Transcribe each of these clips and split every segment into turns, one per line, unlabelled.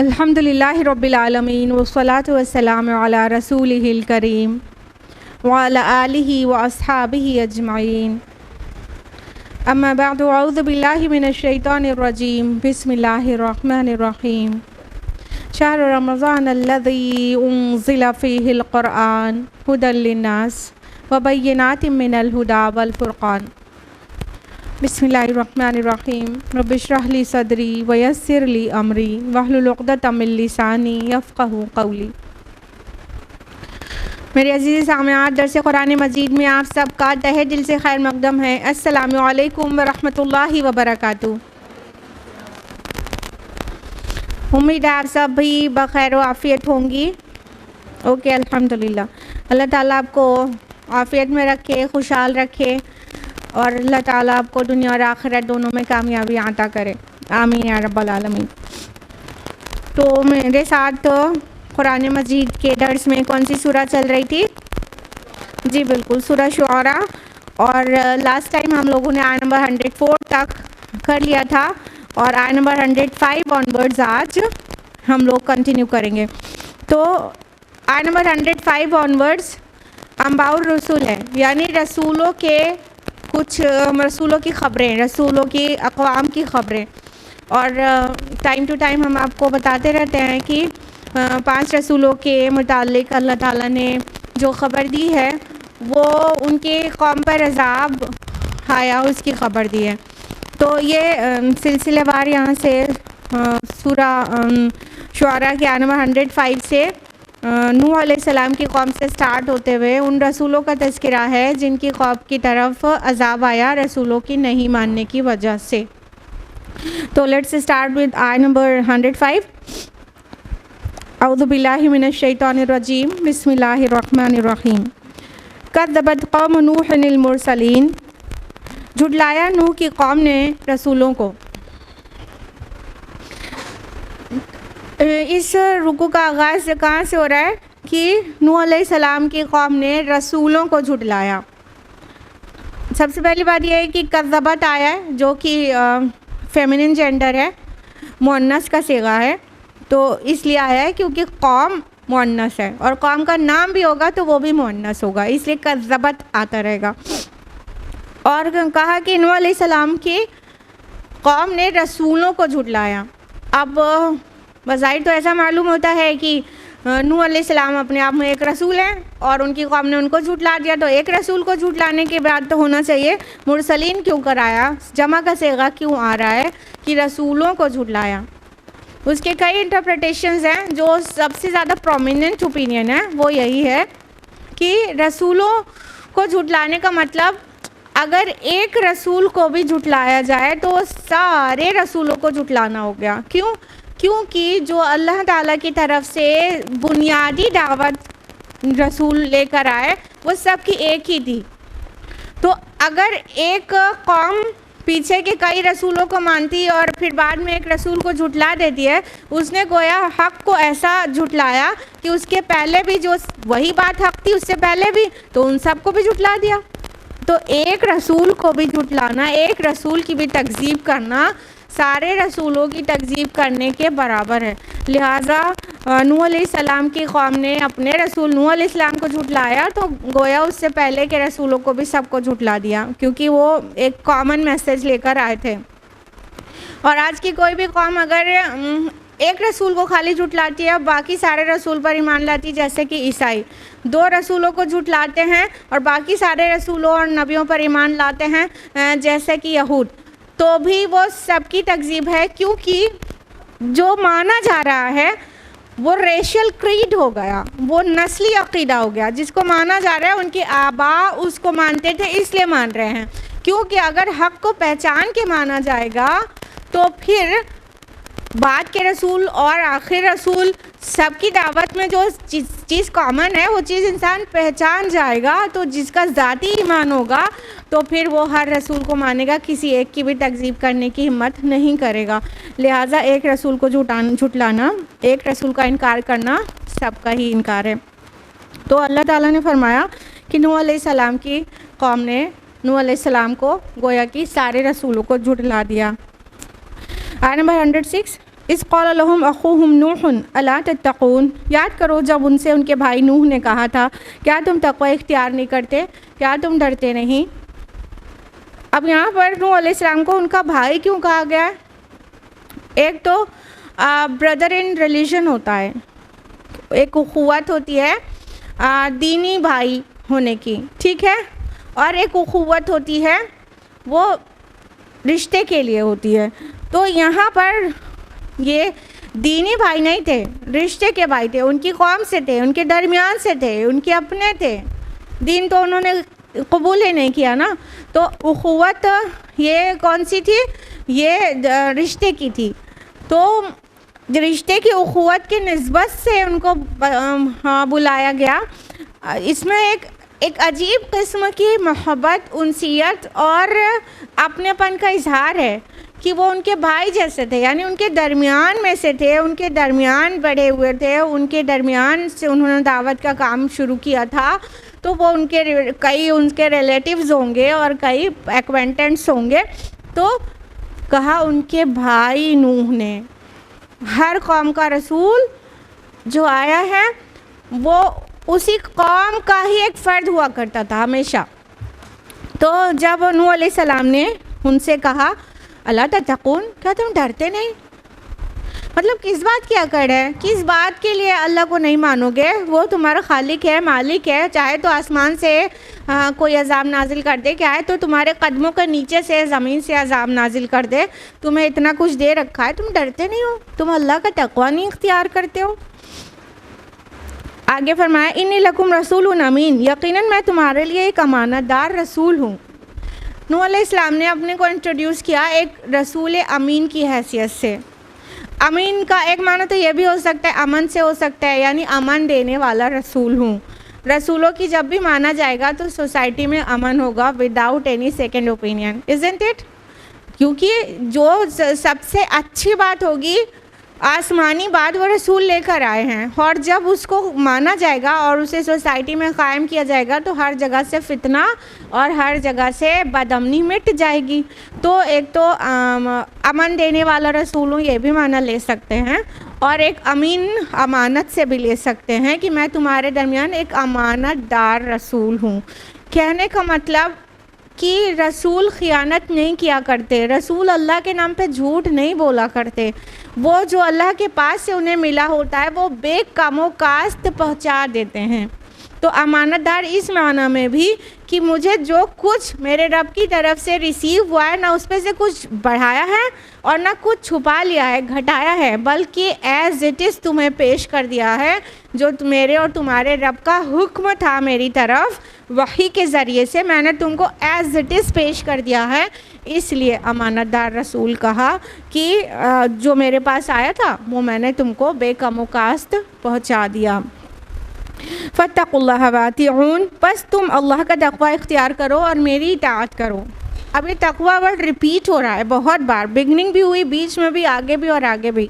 अल्हम्दुलिल्लाह रब्बिल आलमीन वस्सलातु वस्सलामु अला रसूलिहिल करीम व अला आलिहि व अस्हाबिहि अजमईन। अम्मा बअदु अऊज़ु बिल्लाहि मिनश शैतानिर रजीम। बिस्मिल्लाहिर रहमानिर रहीम। शहर रमज़ान अल्लज़ी उन्ज़िला फ़ीहिल क़ुरआन हुदल लिन्नास व बय्यिनातिम मिनल हुदा वल फ़ुरक़ान। बिस्मिल्लाहिर्रहमानिर्रहीम। रब्बि इश्रह ली सदरी व यस्सिर ली अमरी वहलुल उक़दतम मिन लिसानी यफ़क़हू क़ौली। मेरे अज़ीज़ सामईन, दर्स कुरान मजीद में आप सबका तहे दिल से खैर मक़दम है। अस्सलामु अलैकुम व रहमतुल्लाहि व बरकातुहू। उम्मीद है आप सब भी बखैर व आफ़ियत होंगी। ओके, अल्हम्दुलिल्लाह। अल्लाह ताला आपको आफ़ियत में रखे, खुशहाल रखे और अल्लाह ताला आपको दुनिया और आखिरत दोनों में कामयाबी अता करे। आमीन या रब्बल आलमीन। तो मेरे साथ कुरान मजीद के दर्स में कौन सी सूरा चल रही थी? जी बिल्कुल, सूरा शुआरा। और लास्ट टाइम हम लोगों ने आयत नंबर 104 तक कर लिया था और आयत नंबर 105 ऑनवर्ड्स आज हम लोग कंटिन्यू करेंगे। तो आयत नंबर 105 ऑनवर्ड्स अंबाउर रसूल है, यानी रसूलों के कुछ रसूलों की ख़बरें, रसूलों की अक़वाम की ख़बरें। और टाइम टू टाइम हम आपको बताते रहते हैं कि 5 रसूलों के मुतालिक अल्लाह ताला ने जो ख़बर दी है वो उनके कौम पर अज़ाब आया उसकी ख़बर दी है। तो ये सिलसिलेवार यहाँ से सूरा शुआरा के आयत नंबर 105 से नूह अलैहिस्सलाम की कौम से स्टार्ट होते हुए उन रसूलों का तज़किरा है जिनकी कौम की तरफ अज़ाब आया रसूलों की नहीं मानने की वजह से। तो लेट्स स्टार्ट विद आयत नंबर 105। अऊज़ु बिल्लाहि मिनश शैतानिर रजीम। बिस्मिल्लाहिर रहमानिर रहीम। कज़्ज़बत कौम नूहिल मुरसलीन। झुटलाया नूह की कौम ने रसूलों को। इस रुकू का आगाज़ कहाँ से हो रहा है कि नूह अलैहिस्सलाम की कौम ने रसूलों को झुटलाया। सबसे पहली बात यह है कि कज़्ज़बत आया है जो कि फेमिनिन जेंडर है, मुअन्नस का सीगा है, तो इसलिए आया है क्योंकि कौम मुअन्नस है और कौम का नाम भी होगा तो वो भी मुअन्नस होगा, इसलिए कज़्ज़बत आता रहेगा। और कहा कि नूह अलैहिस्सलाम की कौम ने रसूलों को झुटलाया। अब बज़ाहिर तो ऐसा मालूम होता है कि नूह अलैहिस्सलाम अपने आप में एक रसूल हैं और उनकी कौम ने उनको झुटला दिया, तो एक रसूल को झुटलाने के बाद तो होना चाहिए मुरसलीन क्यों कराया, जमा का सेगा क्यों आ रहा है कि रसूलों को झुटलाया। उसके कई इंटरप्रिटेशंस हैं, जो सबसे ज़्यादा प्रोमिनेंट ओपिनियन है वो यही है कि रसूलों को झुटलाने का मतलब अगर एक रसूल को भी झुटलाया जाए तो सारे रसूलों को झुटलाना हो गया। क्यों? क्योंकि जो अल्लाह ताला की तरफ से बुनियादी दावत रसूल लेकर आए वो सब की एक ही थी। तो अगर एक कौम पीछे के कई रसूलों को मानती और फिर बाद में एक रसूल को झुटला देती है, उसने गोया हक़ को ऐसा झुटलाया कि उसके पहले भी जो वही बात हक़ थी उससे पहले भी, तो उन सब को भी झुटला दिया। तो एक रसूल को भी झुटलाना, एक रसूल की भी तकज़ीब करना सारे रसूलों की तकज़ीब करने के बराबर है। लिहाजा नूह अलैहिस्सलाम की कौम ने अपने रसूल नूह अलैहिस्सलाम को झुटलाया तो गोया उससे पहले के रसूलों को भी सबको झुटला दिया, क्योंकि वो एक कॉमन मैसेज लेकर आए थे। और आज की कोई भी कौम अगर एक रसूल को खाली झुटलाती है, बाकी सारे रसूल पर ईमान लाती, जैसे कि ईसाई 2 रसूलों को झुटलाते हैं और बाकी सारे रसूलों और नबियों पर ईमान लाते हैं, जैसे कि यहूद, तो भी वो सबकी तकज़ीब है, क्योंकि जो माना जा रहा है वो रेशियल क्रीड हो गया, वो नस्ली अकीदा हो गया। जिसको माना जा रहा है उनके आबा उसको मानते थे इसलिए मान रहे हैं, क्योंकि अगर हक़ को पहचान के माना जाएगा तो फिर बाद के रसूल और आखिर रसूल सबकी दावत में जो चीज़ कॉमन है वो चीज़ इंसान पहचान जाएगा। तो जिसका ज़ाती ईमान होगा तो फिर वो हर रसूल को मानेगा, किसी एक की भी तकज़ीब करने की हिम्मत नहीं करेगा। लिहाजा एक रसूल को झुटलाना, एक रसूल का इनकार करना सबका ही इनकार है। तो अल्लाह ताला ने फरमाया कि नूह अलैहिस्सलाम की कौम ने नूह अलैहिस्सलाम को गोया कि सारे रसूलों को झुटला दिया। आयत नंबर 106, इस क़ाल लहुम अख़ूहुम नूहुन अला तत्तक़ून। याद करो जब उनसे उनके भाई नूह ने कहा था, क्या तुम तक़वा इख्तियार नहीं करते, क्या तुम डरते नहीं। अब यहाँ पर नूह अलैहिस्सलाम को उनका भाई क्यों कहा गया है? एक तो ब्रदर इन रिलीजन होता है, एक उख़ुवत होती है दीनी भाई होने की, ठीक है, और एक उख़ुवत होती है वो रिश्ते के लिए होती है। तो यहाँ पर ये दीनी भाई नहीं थे, रिश्ते के भाई थे, उनकी कौम से थे, उनके दरमियान से थे, उनके अपने थे। दीन तो उन्होंने कबूल ही नहीं किया ना। तो उख़ुवत ये कौन सी थी? ये रिश्ते की थी। तो रिश्ते की उख़ुवत की निस्बत से उनको बुलाया गया। इसमें एक अजीब किस्म की मोहब्बत, उनसियत और अपनेपन का इजहार है कि वो उनके भाई जैसे थे, यानी उनके दरमियान में से थे, उनके दरमियान बड़े हुए थे, उनके दरमियान से उन्होंने दावत का काम शुरू किया था। तो वो कई उनके रिलेटिव्स होंगे और कई एक्वेंटेंट्स होंगे। तो कहा उनके भाई नूह ने, हर कौम का रसूल जो आया है वो उसी कौम का ही एक फ़र्द हुआ करता था हमेशा। तो जब नूह अलैहिस्सलाम ने उनसे कहा अला तत्तक़ून, क्या तुम डरते नहीं, मतलब किस बात की अकड़ है, किस बात के लिए अल्लाह को नहीं मानोगे? वो तुम्हारा खालिक है, मालिक है, चाहे तो आसमान से कोई अज़ाब नाजिल कर दे, क्या है तो तुम्हारे कदमों के नीचे से ज़मीन से अज़ाब नाजिल कर दे, तुम्हें इतना कुछ दे रखा है, तुम डरते नहीं हो, तुम अल्लाह का तक़वा नहीं इख्तियार करते हो। आगे फरमाया इन्नी लकुम रसूलुन अमीन, यकीनन मैं तुम्हारे लिए एक अमानतदार रसूल हूँ। नूह अलैहिस्सलाम ने अपने को इंट्रोड्यूस किया एक रसूल अमीन की हैसियत से। अमीन का एक माना तो ये भी हो सकता है, अमन से हो सकता है, यानी अमन देने वाला रसूल हूँ। रसूलों की जब भी माना जाएगा तो सोसाइटी में अमन होगा without any second opinion, isn't it? क्योंकि जो सबसे अच्छी बात होगी, आसमानी बात, वो रसूल लेकर आए हैं, और जब उसको माना जाएगा और उसे सोसाइटी में क़ायम किया जाएगा तो हर जगह से फितना और हर जगह से बदअमनी मिट जाएगी। तो एक तो अमन देने वाला रसूल हूँ ये भी माना ले सकते हैं, और एक अमीन अमानत से भी ले सकते हैं कि मैं तुम्हारे दरमियान एक अमानतदार रसूल हूँ। कहने का मतलब कि रसूल ख़ियानत नहीं किया करते, रसूल अल्लाह के नाम पे झूठ नहीं बोला करते, वो जो अल्लाह के पास से उन्हें मिला होता है वो बेकामो कास्त पहुंचा देते हैं। तो अमानतदार इस माना में भी कि मुझे जो कुछ मेरे रब की तरफ से रिसीव हुआ है ना उसमें से कुछ बढ़ाया है और ना कुछ छुपा लिया है, घटाया है, बल्कि एज़ इट इज़ तुम्हें पेश कर दिया है। जो मेरे और तुम्हारे रब का हुक्म था मेरी तरफ वही के ज़रिए से मैंने तुमको एज़ इट इज़ पेश कर दिया है। इसलिए अमानतदार रसूल कहा कि जो मेरे पास आया था वो मैंने तुमको बेकमो कास्त पहुँचा दिया। फ़त्तक़ुल्लाह वातिऊन, बस तुम अल्लाह का तक़वा इख्तियार करो और मेरी इताअत करो। अब ये तक़वा वर्ड रिपीट हो रहा है बहुत बार, बिगनिंग भी हुई, बीच में भी, आगे भी और आगे भी।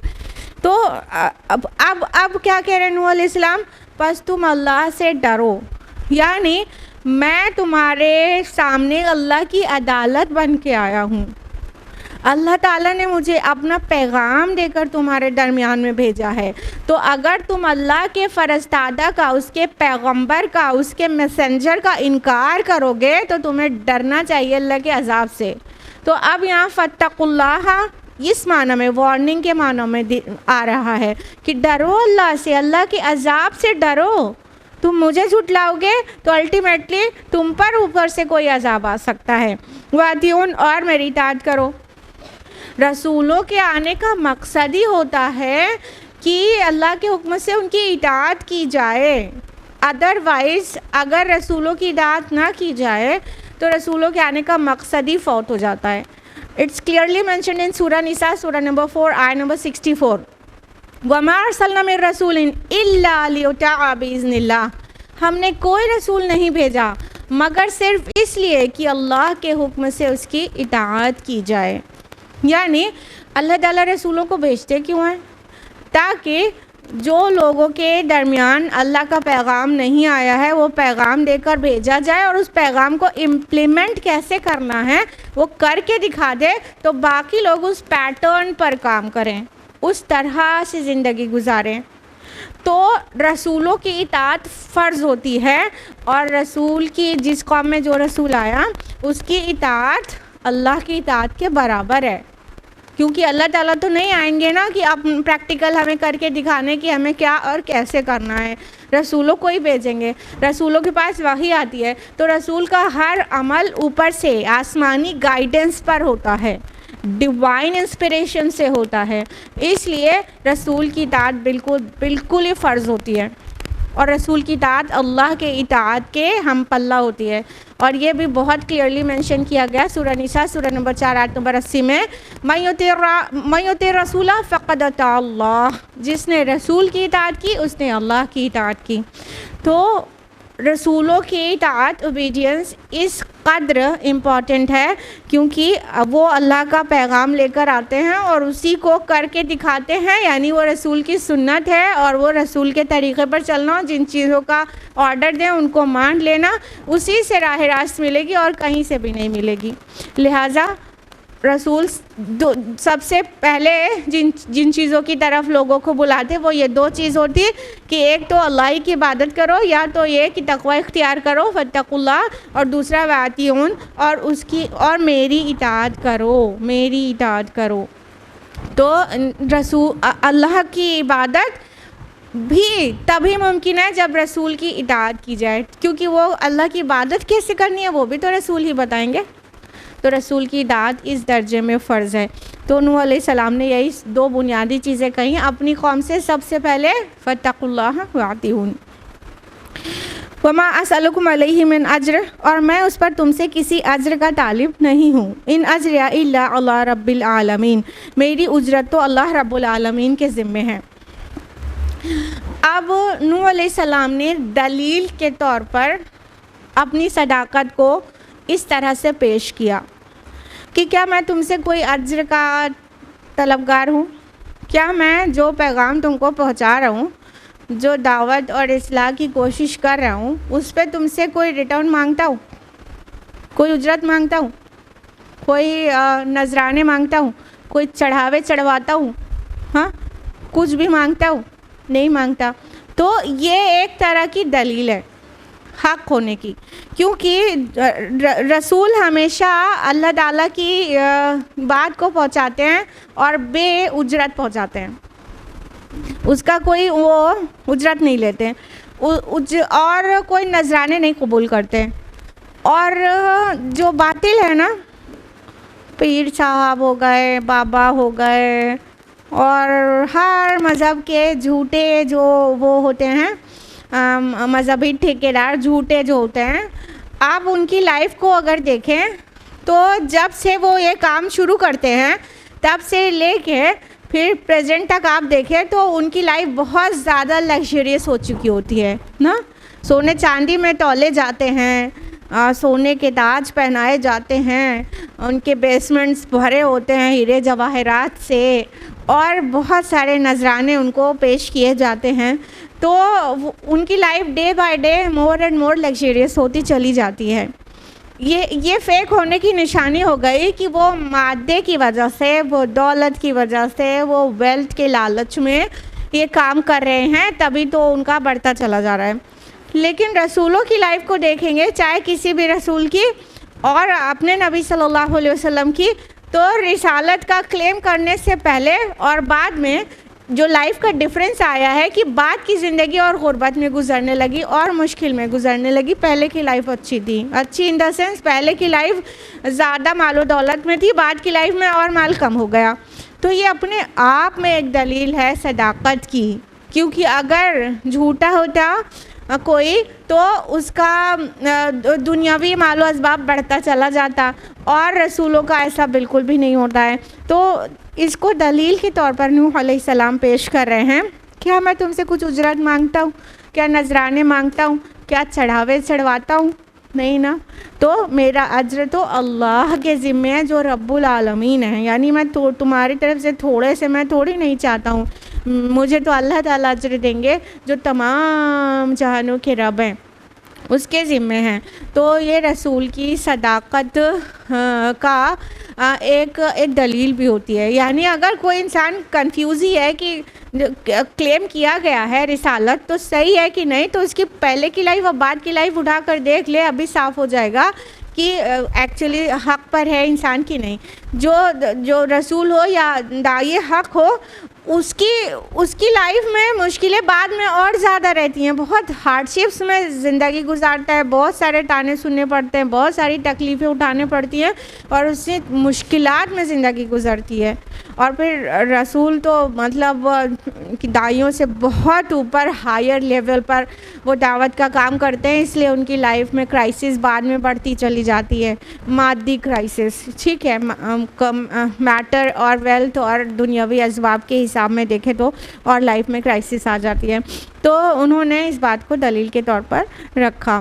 तो अब क्या कह रहे हैं नूह अलैहिस्सलाम, बस तुम अल्लाह से डरो, यानी मैं तुम्हारे सामने अल्लाह की अदालत बन के आया हूँ। अल्लाह ताला ने मुझे अपना पैगाम देकर तुम्हारे दरमियान में भेजा है। तो अगर तुम अल्लाह के फ़रस्तादा का, उसके पैगंबर का, उसके मैसेंजर का इनकार करोगे तो तुम्हें डरना चाहिए अल्लाह के अज़ाब से। तो अब यहाँ फ़त्तक़ुल्लाह इस माना में, वार्निंग के मानों में आ रहा है कि डरो अल्लाह से, अल्लाह के अज़ाब से डरो। तुम मुझे झुटलाओगे तो अल्टीमेटली तुम पर ऊपर से कोई अज़ाब आ सकता है। वातिऊन, और मेरी इताअत करो। रसूलों के आने का मकसद ही होता है कि अल्लाह के हुक्म से उनकी इताअत की जाए। अदरवाइज़ अगर रसूलों की इताअत ना की जाए तो रसूलों के आने का मकसद ही फौत हो जाता है। इट्स क्लियरली मेंशन्ड इन सूरह निसा, सूरह नंबर 4, आयत नंबर 64। वमा अरसलना मिन रसूलिन इल्ला लियुतअ बिइज़्निल्लाह, हमने कोई रसूल नहीं भेजा मगर सिर्फ इसलिए कि अल्लाह के हुक्म से उसकी इताअत की जाए। यानी अल्लाह ताला रसूलों को भेजते क्यों हैं? ताकि जो लोगों के दरमियान अल्लाह का पैगाम नहीं आया है वो पैगाम देकर भेजा जाए और उस पैगाम को इम्प्लीमेंट कैसे करना है वो करके दिखा दे, तो बाकी लोग उस पैटर्न पर काम करें, उस तरह से ज़िंदगी गुजारें। तो रसूलों की इताअत फ़र्ज़ होती है और रसूल की, जिस कौम में जो रसूल आया उसकी इताअत अल्लाह की इताअत के बराबर है। क्योंकि अल्लाह ताला तो नहीं आएंगे ना कि आप प्रैक्टिकल हमें करके दिखाने कि हमें क्या और कैसे करना है, रसूलों को ही भेजेंगे। रसूलों के पास वही आती है तो रसूल का हर अमल ऊपर से आसमानी गाइडेंस पर होता है, डिवाइन इंस्पिरेशन से होता है। इसलिए रसूल की इताअत बिल्कुल ही फ़र्ज़ होती है और रसूल की इताअत अल्लाह के इताअत के हम पल्ला होती है। और ये भी बहुत क्लियरली मेंशन किया गया सूरह निसा, सूरह नंबर 4, आयत नंबर 80 में, मन युति रसूला फ़क़द अता अल्लाह, जिसने रसूल की इताअत की उसने अल्लाह की इताअत की। तो रसूलों की इताअत, ओबीडियंस इस कद्र इम्पॉर्टेंट है क्योंकि वो अल्लाह का पैगाम लेकर आते हैं और उसी को करके दिखाते हैं, यानी वो रसूल की सुन्नत है और वो रसूल के तरीक़े पर चलना, जिन चीज़ों का ऑर्डर दें उनको मान लेना, उसी से राह रास्त मिलेगी और कहीं से भी नहीं मिलेगी। लिहाजा रसूल सबसे पहले जिन चीज़ों की तरफ लोगों को बुलाते वो ये दो चीज़ होती कि एक तो अल्लाह की इबादत करो, या तो ये कि तक़वा इख्तियार करो फत्तकुल्लाह, और दूसरा वातिऊन, और मेरी इताअत करो। तो रसूल अल्लाह की इबादत भी तभी मुमकिन है जब रसूल की इताअत की जाए, क्योंकि वो अल्लाह की इबादत कैसे करनी है वो भी तो रसूल ही बताएंगे। तो रसूल की इताअत इस दर्जे में फ़र्ज़ है। तो नूह अलैहिस्सलाम ने यही दो बुनियादी चीज़ें कहीं अपनी कौम से, सबसे पहले फत्तकुल्लाह वातिऊन। वमा असअलुकुम अलैहि मिन अज्र, और मैं उस पर तुमसे किसी अज्र का तालिब नहीं हूँ। इन अज्रिया इल्ला अला रब्बिल आलमीन, मेरी उजरत तो अल्लाह रब्बुल आलमीन के ज़िम्मे है। अब नूह अलैहिस्सलाम ने दलील के तौर पर अपनी सदाकत को इस तरह से पेश किया कि क्या मैं तुमसे कोई अज्र का तलबगार हूँ? क्या मैं जो पैगाम तुमको पहुँचा रहा हूँ, जो दावत और इस्लाह की कोशिश कर रहा हूँ, उस पर तुमसे कोई रिटर्न मांगता हूँ? कोई उजरत मांगता हूँ? कोई नजराने मांगता हूँ? कोई चढ़ावे चढ़वाता हूँ? हाँ, कुछ भी मांगता हूँ? नहीं मांगता। तो ये एक तरह की दलील है हक़ होने की, क्योंकि रसूल हमेशा अल्लाह ताला की बात को पहुंचाते हैं और बे उजरत पहुंचाते हैं, उसका कोई वो उजरत नहीं लेते हैं, और कोई नजराने नहीं कबूल करते हैं। और जो बातिल है ना, पीर साहब हो गए, बाबा हो गए, और हर मज़हब के झूठे जो वो होते हैं मज़हबी ठेकेदार, झूठे जो होते हैं, आप उनकी लाइफ को अगर देखें तो जब से वो ये काम शुरू करते हैं तब से लेके फिर प्रेजेंट तक आप देखें तो उनकी लाइफ बहुत ज़्यादा लग्जरियस हो चुकी होती है ना। सोने चांदी में तौले जाते हैं, सोने के ताज पहनाए जाते हैं, उनके बेसमेंट्स भरे होते हैं हीरे जवाहरात से, और बहुत सारे नजराने उनको पेश किए जाते हैं। तो उनकी life day by day more and more luxurious होती चली जाती है। ये फेक होने की निशानी हो गई कि वो मादे की वजह से, वो दौलत की वजह से, वो वेल्थ के लालच में ये काम कर रहे हैं, तभी तो उनका बढ़ता चला जा रहा है। लेकिन रसूलों की लाइफ को देखेंगे, चाहे किसी भी रसूल की और अपने नबी सल्लल्लाहु अलैहि वसल्लम की, तो रिसालत का क्लेम करने से पहले और बाद में जो लाइफ का डिफरेंस आया है कि बाद की ज़िंदगी और गुर्बत में गुजरने लगी और मुश्किल में गुजरने लगी। पहले की लाइफ अच्छी थी, अच्छी इन द सेंस पहले की लाइफ ज़्यादा मालो दौलत में थी, बाद की लाइफ में और माल कम हो गया। तो ये अपने आप में एक दलील है सदाकत की, क्योंकि अगर झूठा होता कोई तो उसका दुनियावी मालो असबाब बढ़ता चला जाता, और रसूलों का ऐसा बिल्कुल भी नहीं होता है। तो इसको दलील के तौर पर नूह अलैहिस्सलाम पेश कर रहे हैं। क्या मैं तुमसे कुछ उजरत मांगता हूँ? क्या नजराने मांगता हूँ? क्या चढ़ावे चढ़वाता हूँ? नहीं ना। तो मेरा अज्र तो अल्लाह के ज़िम्मे है जो रब्बुल आलमीन है, यानी मैं तुम्हारी तरफ से थोड़े से मैं थोड़ी नहीं चाहता हूँ, मुझे तो अल्लाह ताला अज्र देंगे जो तमाम जहानों के रब हैं, उसके ज़िम्मे हैं। तो ये रसूल की सदाकत का एक दलील भी होती है। यानी अगर कोई इंसान कंफ्यूज ही है कि क्लेम किया गया है रिसालत तो सही है कि नहीं, तो उसकी पहले की लाइफ और बाद की लाइफ उठा कर देख ले, अभी साफ़ हो जाएगा कि एक्चुअली हक़ पर है इंसान की नहीं। जो रसूल हो या दाई हक़ हो उसकी लाइफ में मुश्किलें बाद में और ज़्यादा रहती हैं, बहुत हार्डशिप्स में ज़िंदगी गुजारता है, बहुत सारे ताने सुनने पड़ते हैं, बहुत सारी तकलीफ़ें उठाने पड़ती हैं और उससे मुश्किलात में ज़िंदगी गुजरती है। और फिर रसूल तो मतलब कि दाइयों से बहुत ऊपर हायर लेवल पर वो दावत का काम करते हैं, इसलिए उनकी लाइफ में क्राइसिस बाद में बढ़ती चली जाती है, मादी क्राइसिस, ठीक है, मैटर और वेल्थ और दुनियावी असबाब के हिसाब में देखें तो, और लाइफ में क्राइसिस आ जाती है। तो उन्होंने इस बात को दलील के तौर पर रखा।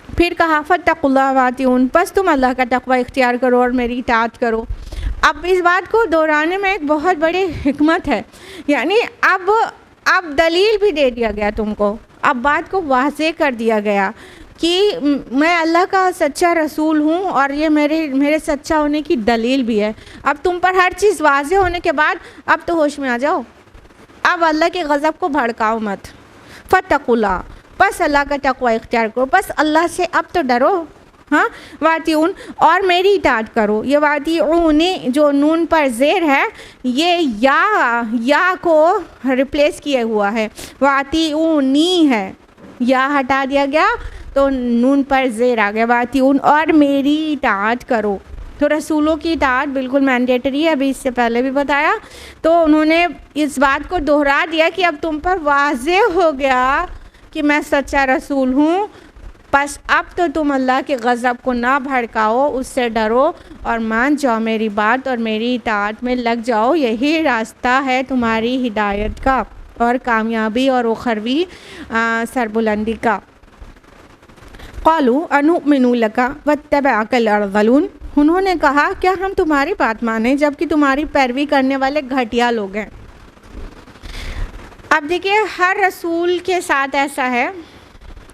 फिर कहा फत्तकुल्लाह वातिऊन, बस तुम अल्लाह का तक़वा इख्तियार करो और मेरी इताअत करो। अब इस बात को दोहराने में एक बहुत बड़ी हिकमत है, यानी अब दलील भी दे दिया गया तुमको, अब बात को वाज़ेह कर दिया गया कि मैं अल्लाह का सच्चा रसूल हूँ और ये मेरे सच्चा होने की दलील भी है। अब तुम पर हर चीज़ वाज़ेह होने के बाद अब तो होश में आ जाओ, अब अल्लाह के गज़ब को भड़काओ मत। फत्तकुल्लाह, बस अल्लाह का तक़वा इख्तियार करो, बस अल्लाह से अब तो डरो। हाँ, वातिऊन, और मेरी इताअत करो। ये वातिऊनी जो नून पर ज़ेर है ये या को रिप्लेस किए हुआ है, वातिऊनी है, या हटा दिया गया तो नून पर ज़ेर आ गया, वातिऊन, और मेरी इताअत करो। तो रसूलों की इताअत बिल्कुल मैंडेटरी है, अभी इससे पहले भी बताया। तो उन्होंने इस बात को दोहरा दिया कि अब तुम पर वाज़ेह हो गया कि मैं सच्चा रसूल हूँ, बस अब तो तुम अल्लाह के गज़ब को ना भड़काओ, उससे डरो और मान जाओ मेरी बात और मेरी इताअत में लग जाओ। यही रास्ता है तुम्हारी हिदायत का और कामयाबी और उखरवी सरबुलंदी का। क़ालू अनुमिनु लका वत्तबअकल अरज़लून, उन्होंने कहा क्या हम तुम्हारी बात माने जबकि तुम्हारी पैरवी करने वाले घटिया लोग हैं। अब देखिए, हर रसूल के साथ ऐसा है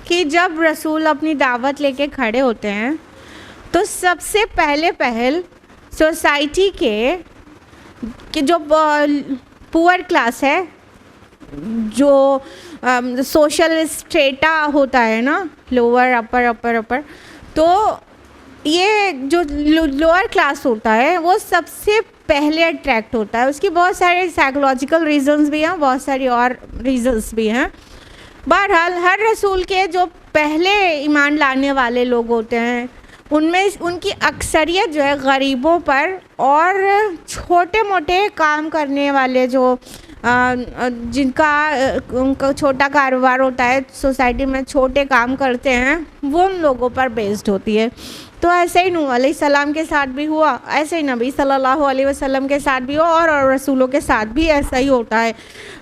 कि जब रसूल अपनी दावत लेके खड़े होते हैं तो सबसे पहल सोसाइटी के जो पुअर क्लास है, जो सोशल स्टेटा होता है ना, लोअर अपर, तो ये जो लोअर क्लास होता है वो सबसे पहले अट्रैक्ट होता है। उसकी बहुत सारे साइकोलॉजिकल रीजंस भी हैं, बहुत सारी और रीजंस भी हैं। बहरहाल हर रसूल के जो पहले ईमान लाने वाले लोग होते हैं उनमें उनकी अक्सरियत जो है गरीबों पर और छोटे मोटे काम करने वाले जो जिनका उनका छोटा कारोबार होता है, सोसाइटी में छोटे काम करते हैं, वो उन लोगों पर बेस्ड होती है। तो ऐसे ही नूह अलैहिस्सलाम के साथ भी हुआ, ऐसे ही नबी सल्लल्लाहु अलैहि वसल्लम के साथ भी हुआ और रसूलों के साथ भी ऐसा ही होता है।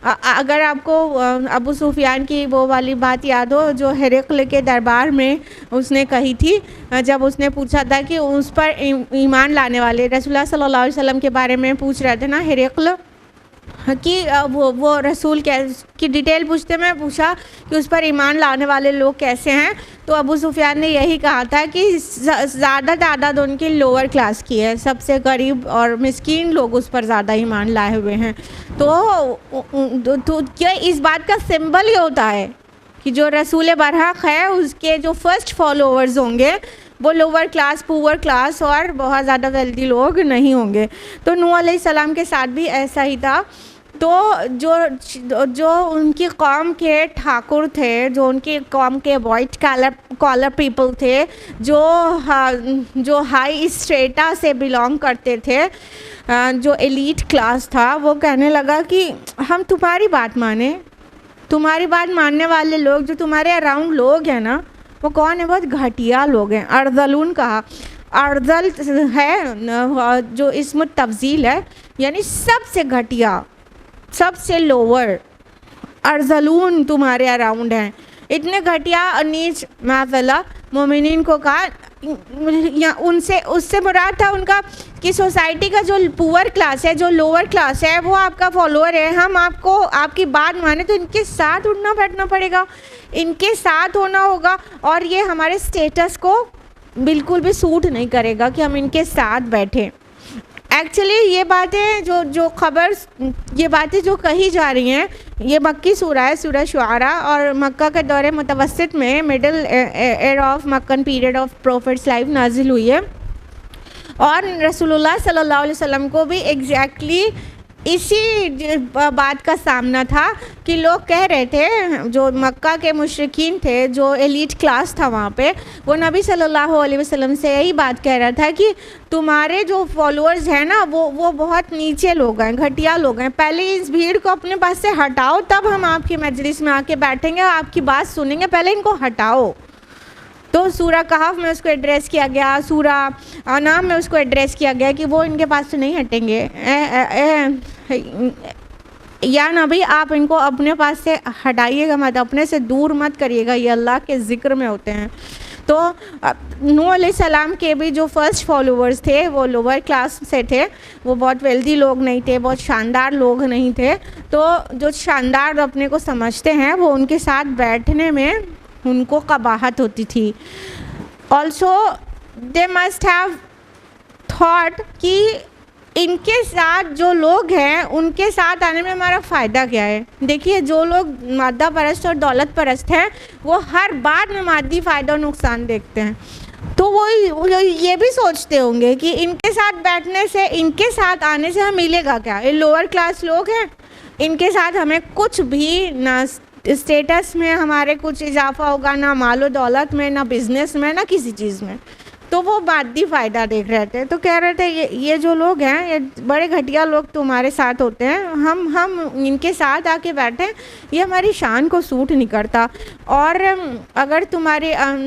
अगर आपको अबू सुफियान की वो वाली बात याद हो जो हिरक़ल के दरबार में उसने कही थी, जब उसने पूछा था कि उस पर ईमान लाने वाले रसूलुल्लाह सल्लल्लाहु अलैहि वसल्लम के बारे में पूछ रहे थे ना हिरक़ल कि वो रसूल की डिटेल पूछते में पूछा कि उस पर ईमान लाने वाले लोग कैसे हैं, तो अबू सुफियान ने यही कहा था कि ज़्यादा तादाद उनकी लोअर क्लास की है, सबसे गरीब और मिस्कीन लोग उस पर ज़्यादा ईमान लाए हुए हैं। तो क्या इस बात का सिंबल ही होता है कि जो रसूल बरहक़ है उसके जो फर्स्ट फॉलोअर्स होंगे वो लोअर क्लास, पुअर क्लास और बहुत ज़्यादा वेल्दी लोग नहीं होंगे। तो नूह अलैहिस्सलाम के साथ भी ऐसा ही था तो जो उनकी कौम के ठाकुर थे, जो उनकी कौम के वाइट कॉलर पीपल थे, जो हाई स्टेटा से बिलोंग करते थे, जो एलीट क्लास था, वो कहने लगा कि हम तुम्हारी बात माने। तुम्हारी बात मानने वाले लोग जो तुम्हारे अराउंड लोग हैं ना, वो कौन है? बहुत घटिया लोग हैं। अर्ज़लून कहा, अर्ज़ल है जो इसमें तफजील है, यानी सबसे घटिया, सबसे लोअर। अर्ज़लून तुम्हारे अराउंड हैं, इतने घटिया और नीच। माज़ल्ला मोमिनीन को कहा, या उनसे उससे मुराद था उनका कि सोसाइटी का जो पुअर क्लास है, जो लोअर क्लास है, वो आपका फॉलोअर है। हम आपको आपकी बात माने तो इनके साथ उठना बैठना पड़ेगा, इनके साथ होना होगा, और ये हमारे स्टेटस को बिल्कुल भी सूट नहीं करेगा कि हम इनके साथ बैठें। एक्चुअली ये बातें जो कही जा रही हैं, ये मक्की सूरा है, सूरह शुआरा, और मक्का के दौरे मुतवस्सित में middle era of Meccan period of prophet's life नाजिल हुई है। और रसूलुल्लाह सल्लल्लाहु अलैहि वसल्लम को भी एग्जैक्टली इसी बात का सामना था कि लोग कह रहे थे, जो मक्का के मुशरिकीन थे, जो एलीट क्लास था वहाँ पे, वो नबी सल्लल्लाहु अलैहि वसल्लम से यही बात कह रहा था कि तुम्हारे जो फॉलोअर्स हैं ना, वो बहुत नीचे लोग हैं, घटिया लोग हैं। पहले इस भीड़ को अपने पास से हटाओ, तब हम आपकी मजलिस में आके बैठेंगे, आपकी बात सुनेंगे। पहले इनको हटाओ। तो सूरा कहफ में उसको एड्रेस किया गया, सूरा अनाम में उसको एड्रेस किया गया कि वो इनके पास से नहीं हटेंगे। या नबी, आप इनको अपने पास से हटाइएगा मत, अपने से दूर मत करिएगा, ये अल्लाह के ज़िक्र में होते हैं। तो नूह अलैहिस्सलाम के भी जो फर्स्ट फॉलोअर्स थे, वो लोअर क्लास से थे, वो बहुत वेल्दी लोग नहीं थे, बहुत शानदार लोग नहीं थे। तो जो शानदार अपने को समझते हैं, वो उनके साथ बैठने में उनको कबाहत होती थी। Also they must have thought कि इनके साथ जो लोग हैं, उनके साथ आने में हमारा फ़ायदा क्या है। देखिए, जो लोग मादा परस्त और दौलत परस्त हैं, वो हर बात में मादी फ़ायदा और नुकसान देखते हैं। तो वो ये भी सोचते होंगे कि इनके साथ बैठने से, इनके साथ आने से हमें मिलेगा क्या। ये लोअर क्लास लोग हैं, इनके साथ हमें कुछ भी ना स्टेटस में हमारे कुछ इजाफा होगा, ना मालो दौलत में, ना बिज़नेस में, ना किसी चीज़ में। तो वो मादी फ़ायदा देख रहे थे। तो कह रहे थे ये जो लोग हैं, ये बड़े घटिया लोग तुम्हारे साथ होते हैं, हम इनके साथ आके बैठें, ये हमारी शान को सूट नहीं करता। और अगर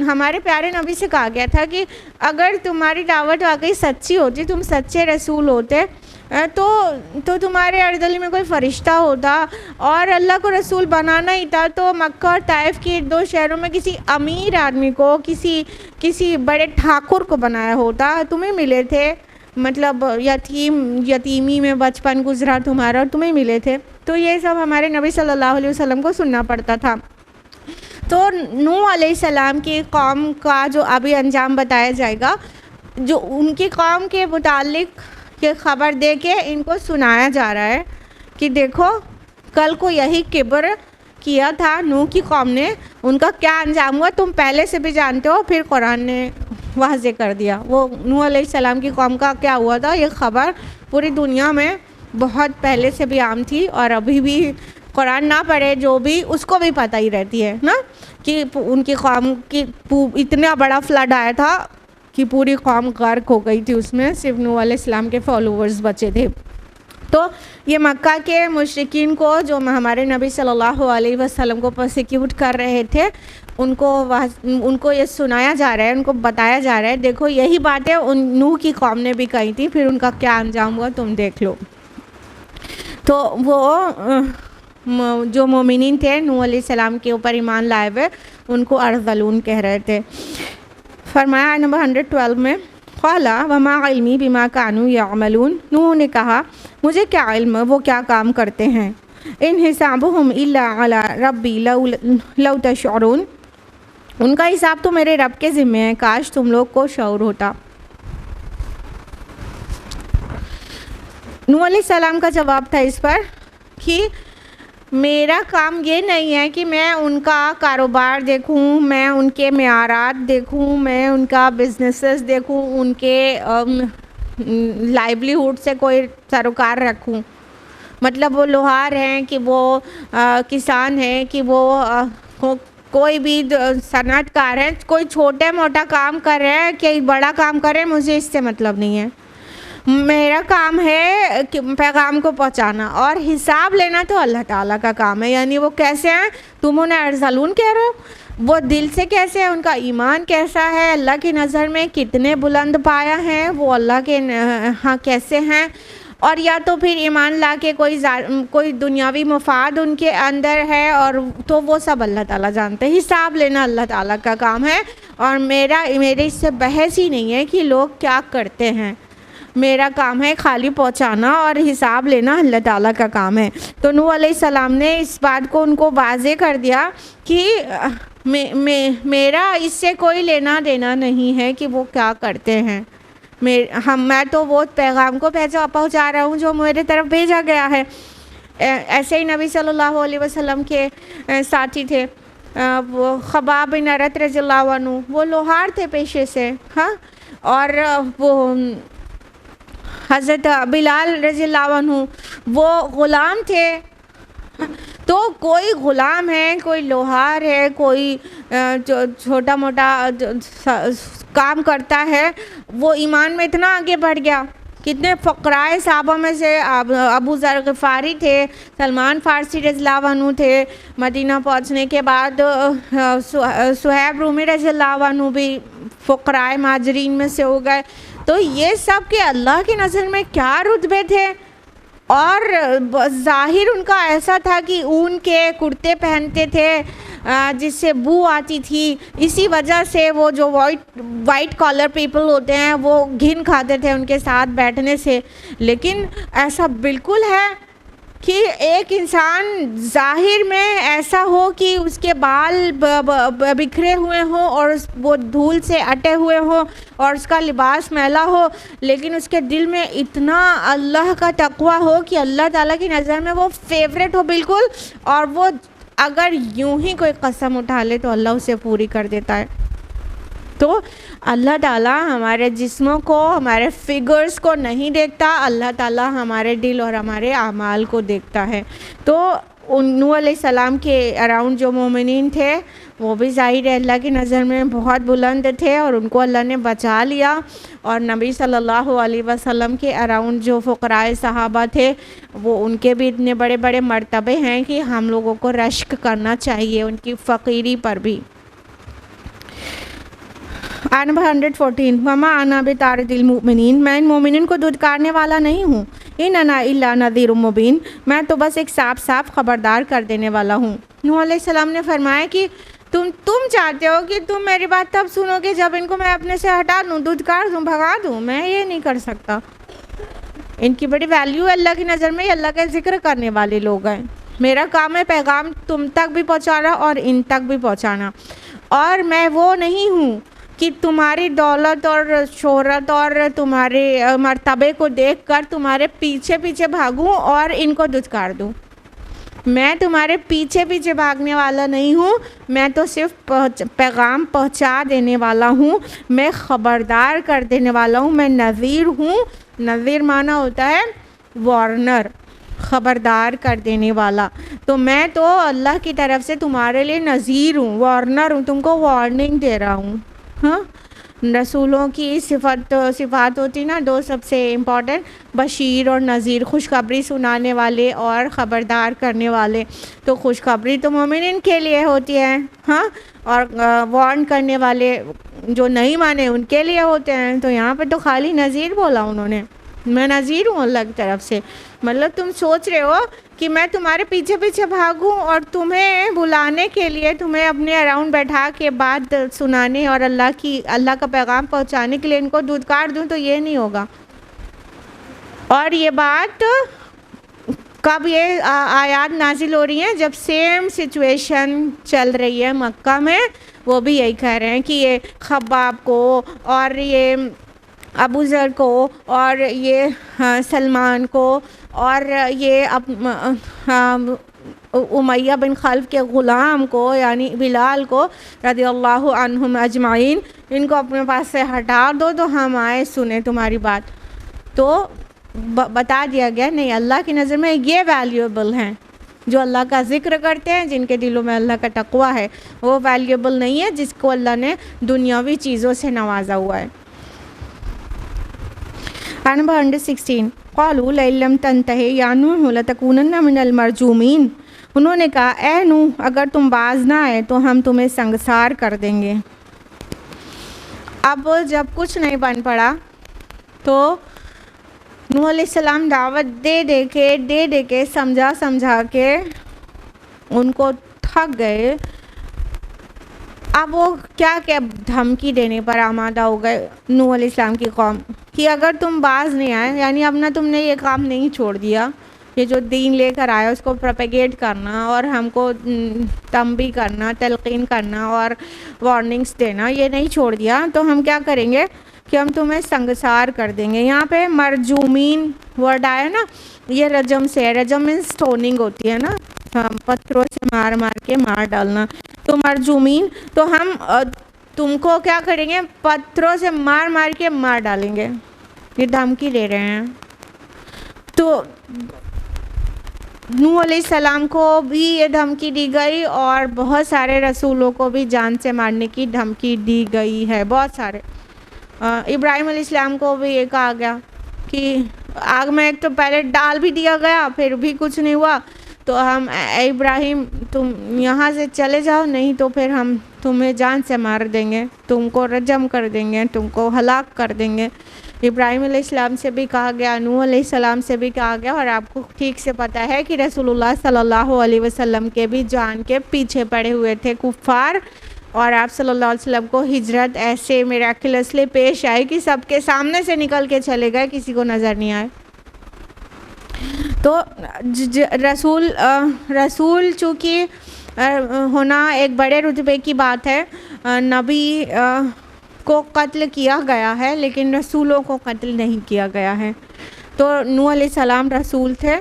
हमारे प्यारे नबी से कहा गया था कि अगर तुम्हारी दावत वाकई सच्ची होती, तुम सच्चे रसूल होते, तो तुम्हारे अर्दली में कोई फ़रिश्ता होता, और अल्लाह को रसूल बनाना ही था तो मक्का और ताइफ के 2 शहरों में किसी अमीर आदमी को, किसी बड़े ठाकुर को बनाया होता। तुम्हें मिले थे, मतलब यतीमी में बचपन गुजरा तुम्हारा और तुम्हें मिले थे। तो ये सब हमारे नबी सल्लल्लाहु अलैहि वसल्लम को सुनना पड़ता था। तो नूह अलैहिस्सलाम की कौम का जो अभी अंजाम बताया जाएगा, जो उनकी कौम के मुतालिक के ख़बर दे के इनको सुनाया जा रहा है कि देखो, कल को यही किब्र किया था नूह की कौम ने, उनका क्या अंजाम हुआ तुम पहले से भी जानते हो। फिर कुरान ने वाज़े कर दिया वो नूह अलैहिस्सलाम की कौम का क्या हुआ था। ये ख़बर पूरी दुनिया में बहुत पहले से भी आम थी, और अभी भी कुरान ना पढ़े जो भी, उसको भी पता ही रहती है ना कि उनकी कौम की इतना बड़ा फ्लड आया था कि पूरी कौम गर्क हो गई थी, उसमें सिर्फ नूह अलैहिस्सलाम के फॉलोअर्स बचे थे। तो ये मक्का के मुशरिकीन को, जो हमारे नबी सल्लल्लाहु अलैहि वसल्लम को प्रोसिक्यूट कर रहे थे, उनको ये सुनाया जा रहा है, उनको बताया जा रहा है, देखो यही बातें उन नूह की कौम ने भी कही थी, फिर उनका क्या अंजाम हुआ तुम देख लो। तो वो जो मोमिनीन थे नूह अलैहिस्सलाम के ऊपर ईमान लाए हुए, उनको अर्ज़लून कह रहे थे। फरमाया नंबर 112 में, क़ाला वमा इल्मी बिमा कानू यअमलून, नूह ने कहा मुझे क्या इल्म वो क्या काम करते हैं। इन हिसाबुहुम इल्ला अला रब्बी लौ तशउरून, उनका हिसाब तो मेरे रब के ज़िम्मे है, काश तुम लोग को शऊर होता। नूह अलैहिस्सलाम का जवाब था इस पर कि मेरा काम ये नहीं है कि मैं उनका कारोबार देखूं, मैं उनके मेआरात देखूं, मैं उनका बिजनेसेस देखूं, उनके लाइवलीहुड से कोई सरोकार रखूं। मतलब वो लोहार हैं कि वो किसान हैं कि वो कोई भी सनअतकार है, कोई छोटे मोटा काम कर रहे हैं कि बड़ा काम कर रहे हैं, मुझे इससे मतलब नहीं है। मेरा काम है कि पैगाम को पहुंचाना, और हिसाब लेना तो अल्लाह ताला का काम है। यानी वो कैसे हैं, तुम उन्हें अरसलून कह रहे हो, वो दिल से कैसे है, उनका ईमान कैसा है, अल्लाह की नज़र में कितने बुलंद पाया हैं, वो अल्लाह के हाँ कैसे हैं। और या तो फिर ईमान ला के कोई दुनियावी मुफाद उनके अंदर है, और तो वो सब अल्लाह ताला जानते हैं। हिसाब लेना अल्लाह ताला का काम है, और मेरे इससे बहस ही नहीं है कि लोग क्या करते हैं। मेरा काम है खाली पहुंचाना, और हिसाब लेना अल्लाह ताला का काम है। तो नूह अलैहिस्सलाम ने इस बात को उनको वाज़े कर दिया कि मेरा इससे कोई लेना देना नहीं है कि वो क्या करते हैं। मैं तो वो पैगाम को पहुंचा रहा हूँ जो मेरे तरफ भेजा गया है। ऐसे ही नबी सल्लल्लाहु अलैहि वसल्लम के साथी थे वो खबाब बिन अरत रज़ियल्लाहु अन्हु, वो लोहार थे पेशे से, हाँ। और वो हज़रत बिलाल रज़ियल्लाहु अन्हु वो ग़ुलाम थे। तो कोई ग़ुलाम है, कोई लोहार है, कोई छोटा मोटा काम करता है, वो ईमान में इतना आगे बढ़ गया। कितने फ़क़राए साहबा में से अबू ज़र ग़िफ़ारी थे, सलमान फ़ारसी रज़ियल्लाहु अन्हु थे। मदीना पहुंचने के बाद सुहैब रूमी रज़ियल्लाहु अन्हु भी फ़क़राए माजरीन में से हो गए। तो ये सब के अल्लाह की नज़र में क्या रुतबे थे। और ज़ाहिर उनका ऐसा था कि ऊन के कुर्ते पहनते थे जिससे बू आती थी, इसी वजह से वो जो वाइट कॉलर पीपल होते हैं वो घिन खाते थे उनके साथ बैठने से। लेकिन ऐसा बिल्कुल है कि एक इंसान ज़ाहिर में ऐसा हो कि उसके बाल बिखरे हुए हों और वो धूल से अटे हुए हों और उसका लिबास मैला हो, लेकिन उसके दिल में इतना अल्लाह का तक़वा हो कि अल्लाह ताला की नज़र में वो फेवरेट हो बिल्कुल। और वो अगर यूं ही कोई कसम उठा ले तो अल्लाह उसे पूरी कर देता है। तो अल्लाह ताला हमारे जिस्मों को, हमारे फिगर्स को नहीं देखता, अल्लाह ताला हमारे दिल और हमारे आमाल को देखता है। तो नूह अलैहिस्सलाम के अराउंड जो मोमिनीन थे वो भी ज़ाहिर है अल्लाह की नज़र में बहुत बुलंद थे, और उनको अल्लाह ने बचा लिया। और नबी सल्लल्लाहु अलैहि वसल्लम के अराउंड जो फ़क़राए सहाबा थे वो उनके भी इतने बड़े बड़े मर्तबे हैं कि हम लोगों को रश्क करना चाहिए उनकी फ़कीरी पर भी। नंबर 114 वमा आना बितारिदिल मुमिनीन, मैं इन मोमिनीन को धुतकारने वाला नहीं हूँ। इन अना इल्ला नज़ीरुम मुबीन, मैं तो बस एक साफ साफ खबरदार कर देने वाला हूँ। नूह अलैहिस्सलाम ने फरमाया कि तुम चाहते हो कि तुम मेरी बात तब सुनोगे जब इनको मैं अपने से हटा दूँ, धुतकार दूँ, भगा दूँ। मैं ये नहीं कर सकता। इनकी बड़ी वैल्यू है अल्लाह की नज़र में, अल्लाह का जिक्र करने वाले लोग हैं। मेरा काम है पैगाम तुम तक भी पहुँचाना और इन तक भी पहुँचाना। और मैं वो नहीं हूँ कि तुम्हारी दौलत और शोहरत और तुम्हारे मर्तबे को देखकर तुम्हारे पीछे पीछे भागूं और इनको धुतकार दूं। मैं तुम्हारे पीछे पीछे भागने वाला नहीं हूँ, मैं तो सिर्फ पैगाम पहुँचा देने वाला हूँ, मैं ख़बरदार कर देने वाला हूँ, मैं नज़ीर हूँ। नज़ीर माना होता है वार्नर, ख़बरदार कर देने वाला। तो मैं तो अल्लाह की तरफ से तुम्हारे लिए नज़ीर हूँ, वार्नर हूँ, तुमको वार्निंग दे रहा हूँ। हाँ, रसूलों की सिफ़ात होती ना दो सबसे इम्पॉर्टेंट, बशीर और नज़ीर, खुशखबरी सुनाने वाले और ख़बरदार करने वाले। तो खुशखबरी तो मोमिनीन के लिए होती है, हाँ, और वार्न करने वाले जो नहीं माने उनके लिए होते हैं। तो यहाँ पे तो खाली नज़ीर बोला उन्होंने, मैं नज़ीर हूँ अल्लाह की तरफ से। मतलब तुम सोच रहे हो कि मैं तुम्हारे पीछे पीछे भागूं और तुम्हें बुलाने के लिए, तुम्हें अपने अराउंड बैठा के बात सुनाने और अल्लाह का पैगाम पहुंचाने के लिए इनको धुतकार दूं, तो ये नहीं होगा। और ये बात कब ये आयात नाजिल हो रही हैं, जब सेम सिचुएशन चल रही है मक्का में। वो भी यही कह रहे हैं कि ये खब्बाब को और ये अबू ज़र को और ये सलमान को और ये उमैया बिन खल्फ के ग़ुलाम को यानी बिलाल को रज़ियल्लाहु अन्हुम अजमाइन, इनको अपने पास से हटा दो तो हम आए सुने तुम्हारी बात। तो बता दिया गया नहीं, अल्लाह की नज़र में ये वैल्यूएबल हैं, जो अल्लाह का ज़िक्र करते हैं, जिनके दिलों में अल्लाह का तक़वा है, वो वैल्यूएबल नहीं है जिसको अल्लाह ने दुनियावी चीज़ों से नवाजा हुआ है। नंबर 116 क़ालू लम तंतही या नूह लतकूनन्ना मिनल मरजूमीन। उन्होंने कहा, ए नूह, अगर तुम बाज ना आए तो हम तुम्हें संगसार कर देंगे। अब जब कुछ नहीं बन पड़ा तो नूह अलैहिस्सलाम दावत दे के समझा के उनको थक गए। अब वो क्या धमकी देने पर आमादा हो गए नूह अलैहिस्सलाम की कौम कि अगर तुम बाज नहीं आए, यानी अब ना तुमने ये काम नहीं छोड़ दिया, ये जो दीन लेकर आया उसको प्रोपेगेट करना और हमको तंबी करना, तलकीन करना और वार्निंग्स देना, ये नहीं छोड़ दिया, तो हम क्या करेंगे कि हम तुम्हें संगसार कर देंगे। यहाँ पे मरजूमीन वर्ड आया ना, ये रजम से है। रजम मीन्स स्टोनिंग होती है ना, हम पत्थरों से मार के मार डालना। तो मरजूमीन, तो हम तुमको क्या करेंगे, पत्थरों से मार के मार डालेंगे। ये धमकी दे रहे हैं। तो नूह अलैहिस्सलाम को भी ये धमकी दी गई और बहुत सारे रसूलों को भी जान से मारने की धमकी दी गई है, बहुत सारे। इब्राहिम अलैहिस्सलाम को भी ये कहा गया कि आग में एक तो पहले डाल भी दिया गया, फिर भी कुछ नहीं हुआ, तो हम इब्राहिम तुम यहाँ से चले जाओ, नहीं तो फिर हम तुम्हें जान से मार देंगे, तुमको रजम कर देंगे, तुमको हलाक कर देंगे। इब्राहिम अलैहिस्सलाम से भी कहा गया, नूह अलैहिस्सलाम से भी कहा गया। और आपको ठीक से पता है कि रसूलुल्लाह सल्लल्लाहु अलैहि वसल्लम के भी जान के पीछे पड़े हुए थे कुफ़ार, और आप सल्लल्लाहु अलैहि वसल्लम को हिजरत ऐसे मिराकुलसली पेश आई कि सबके सामने से निकल के चले गए, किसी को नज़र नहीं आए। तो रसूल चूँकि होना एक बड़े रुतबे की बात है, नबी को कत्ल किया गया है लेकिन रसूलों को कत्ल नहीं किया गया है। तो नूह अलैहिस्सलाम रसूल थे,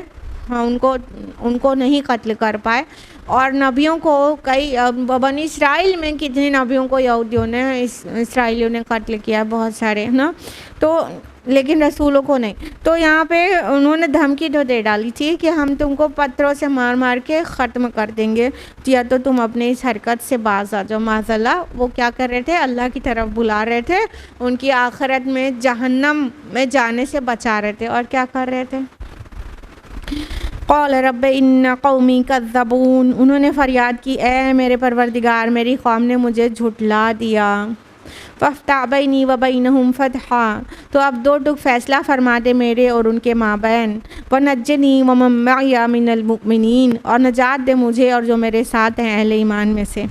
हाँ, उनको नहीं कत्ल कर पाए। और नबियों को कई बनी इसराइल में कितने नबियों को यहूदियों ने इसराइलियों ने कत्ल किया, बहुत सारे ना, तो लेकिन रसूलों को नहीं। तो यहाँ पे उन्होंने धमकी तो दे डाली थी कि हम तुमको पत्थरों से मार के ख़त्म कर देंगे, या तो तुम अपने इस हरकत से बाज आ जाओ। माज़अल्लाह वो क्या कर रहे थे, अल्लाह की तरफ बुला रहे थे, उनकी आखिरत में जहन्नम में जाने से बचा रहे थे। और क्या कर रहे थे, क़ाल रब्बि इन्न क़ौमी कज़्ज़बून, उन्होंने फ़रियाद की, ए मेरे परवरदिगार, मेरी कौम ने मुझे झुठला दिया। फ़फ्तह बैनी व बैनहुम फ़तहा, तो अब दो टुक फ़ैसला फरमा दे मेरे और उनके माबैन। वनज्जनी व मन मई मिनल मुमिनीन, और नजात दे मुझे और जो मेरे साथ हैं अहले ईमान में से।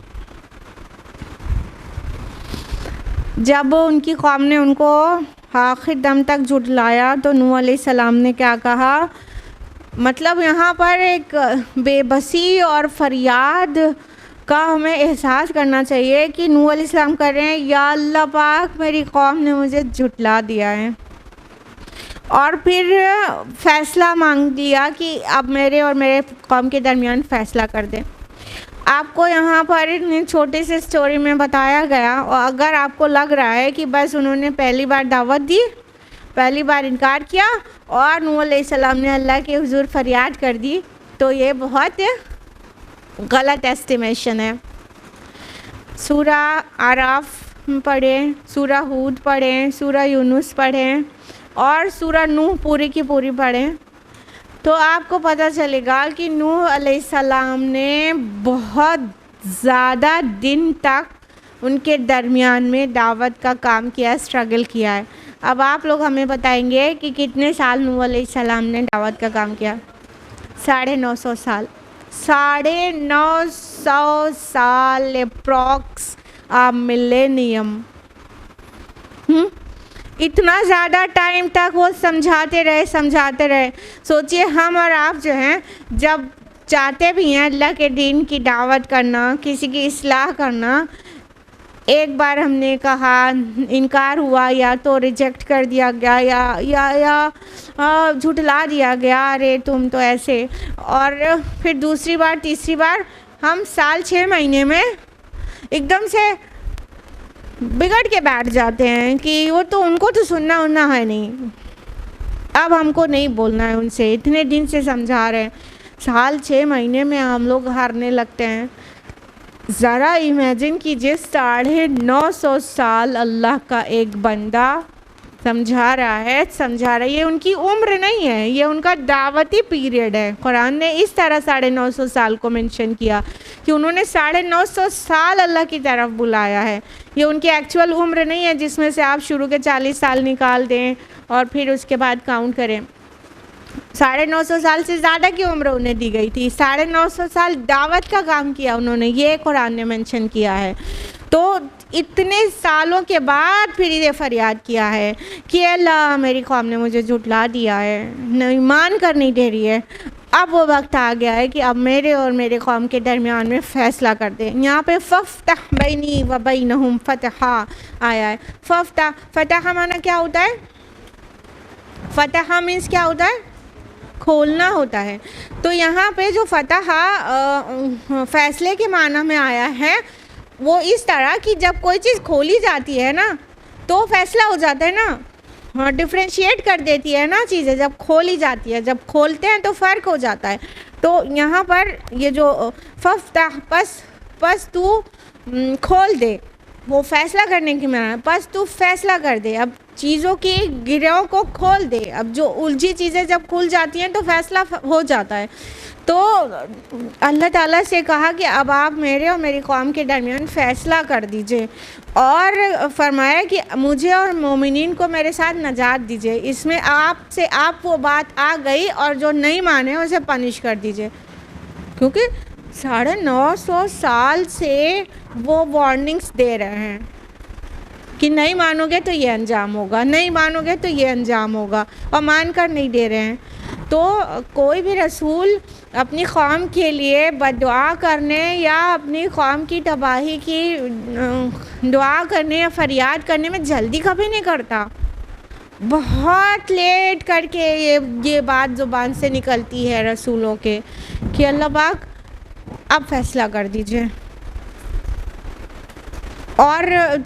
जब उनकी कौम ने उनको आखिर दम तक झुठलाया तो नूह अलैहिस्सलाम ने क्या कहा, मतलब यहाँ पर एक बेबसी और फरियाद का हमें एहसास करना चाहिए कि नूह अलैहिस्सलाम कर रहे हैं, या अल्लाह पाक मेरी कौम ने मुझे झुठला दिया है। और फिर फ़ैसला मांग लिया कि अब मेरे और मेरे कौम के दरमियान फ़ैसला कर दें। आपको यहाँ पर छोटे से स्टोरी में बताया गया, और अगर आपको लग रहा है कि बस उन्होंने पहली बार दावत दी, पहली बार इनकार किया और नूह अलैहिस्सलाम ने अल्लाह के हुजूर फरियाद कर दी, तो ये बहुत गलत एस्टिमेशन है। सूरा आराफ पढ़ें, सूरा हूद पढ़ें, सूरा यूनुस पढ़ें और सूरा नूह पूरी की पूरी पढ़ें, तो आपको पता चलेगा कि नूह अलैहिस्सलाम ने बहुत ज़्यादा दिन तक उनके दरमियान में दावत का काम किया, स्ट्रगल किया है। अब आप लोग हमें बताएंगे कि कितने साल नूह अलैहिस्सलाम ने दावत का काम किया? 950 साल, 950 साल, अप्रॉक्स मिलेनियम। इतना ज़्यादा टाइम तक वो समझाते रहे। सोचिए हम और आप जो हैं, जब चाहते भी हैं अल्लाह के दीन की दावत करना, किसी की इस्लाह करना, एक बार हमने कहा, इनकार हुआ, या तो रिजेक्ट कर दिया गया या झुठला दिया गया, अरे तुम तो ऐसे, और फिर दूसरी बार तीसरी बार हम साल 6 महीने में एकदम से बिगड़ के बैठ जाते हैं कि वो तो उनको तो सुनना है नहीं। अब हमको नहीं बोलना है उनसे, इतने दिन से समझा रहे हैं, साल 6 महीने में हम लोग हारने लगते हैं। ज़रा इमेजिन कीजिए 950 साल अल्लाह का एक बंदा समझा रहा है। ये उनकी उम्र नहीं है, ये उनका दावती पीरियड है। कुरान ने इस तरह 950 साल को मेंशन किया कि उन्होंने 950 साल अल्लाह की तरफ बुलाया है। ये उनकी एक्चुअल उम्र नहीं है जिसमें से आप शुरू के 40 साल निकाल दें और फिर उसके बाद काउंट करें। 950 साल से ज़्यादा की उम्र उन्हें दी गई थी। 950 साल दावत का काम किया उन्होंने, ये कुरान ने मेंशन किया है। तो इतने सालों के बाद फिर ये फरियाद किया है कि अल्लाह मेरी कौम ने मुझे झुटला दिया है, नहीं मान कर नहीं दे रही है। अब वो वक्त आ गया है कि अब मेरे और मेरे कौम के दरमियान में फ़ैसला कर दे। यहाँ पे फ़फ्तह बैनी व बैनहुम फ़तहा आया है। फ़तह माना क्या होता है? फ़तह मीन्स क्या होता है? खोलना होता है। तो यहाँ पे जो फ़तह फ़ैसले के माना में आया है वो इस तरह कि जब कोई चीज़ खोली जाती है ना तो फैसला हो जाता है ना। हाँ, डिफ्रेंशिएट कर देती है ना चीज़ें जब खोली जाती है, जब खोलते हैं तो फ़र्क हो जाता है। तो यहाँ पर ये जो फ़फ्तह पस तू खोल दे, वो फैसला करने की माना, बस तू फैसला कर दे। अब चीज़ों की गिरोह को खोल दे। अब जो उलझी चीज़ें जब खुल जाती हैं तो फैसला हो जाता है। तो अल्लाह ताला से कहा कि अब आप मेरे और मेरी कौम के दरमियान फ़ैसला कर दीजिए और फरमाया कि मुझे और मोमिनीन को मेरे साथ नजात दीजिए। इसमें आपसे आप वो बात आ गई और जो नहीं माने उसे पनिश कर दीजिए, क्योंकि 950 साल से वो वार्निंग्स दे रहे हैं कि नहीं मानोगे तो ये अंजाम होगा, नहीं मानोगे तो ये अंजाम होगा, और मान कर नहीं दे रहे हैं। तो कोई भी रसूल अपनी कौम के लिए बदुआ करने या अपनी कौम की तबाही की दुआ करने या फरियाद करने में जल्दी कभी नहीं करता। बहुत लेट करके ये बात ज़ुबान से निकलती है रसूलों के कि अल्लाह पाक अब फैसला कर दीजिए। और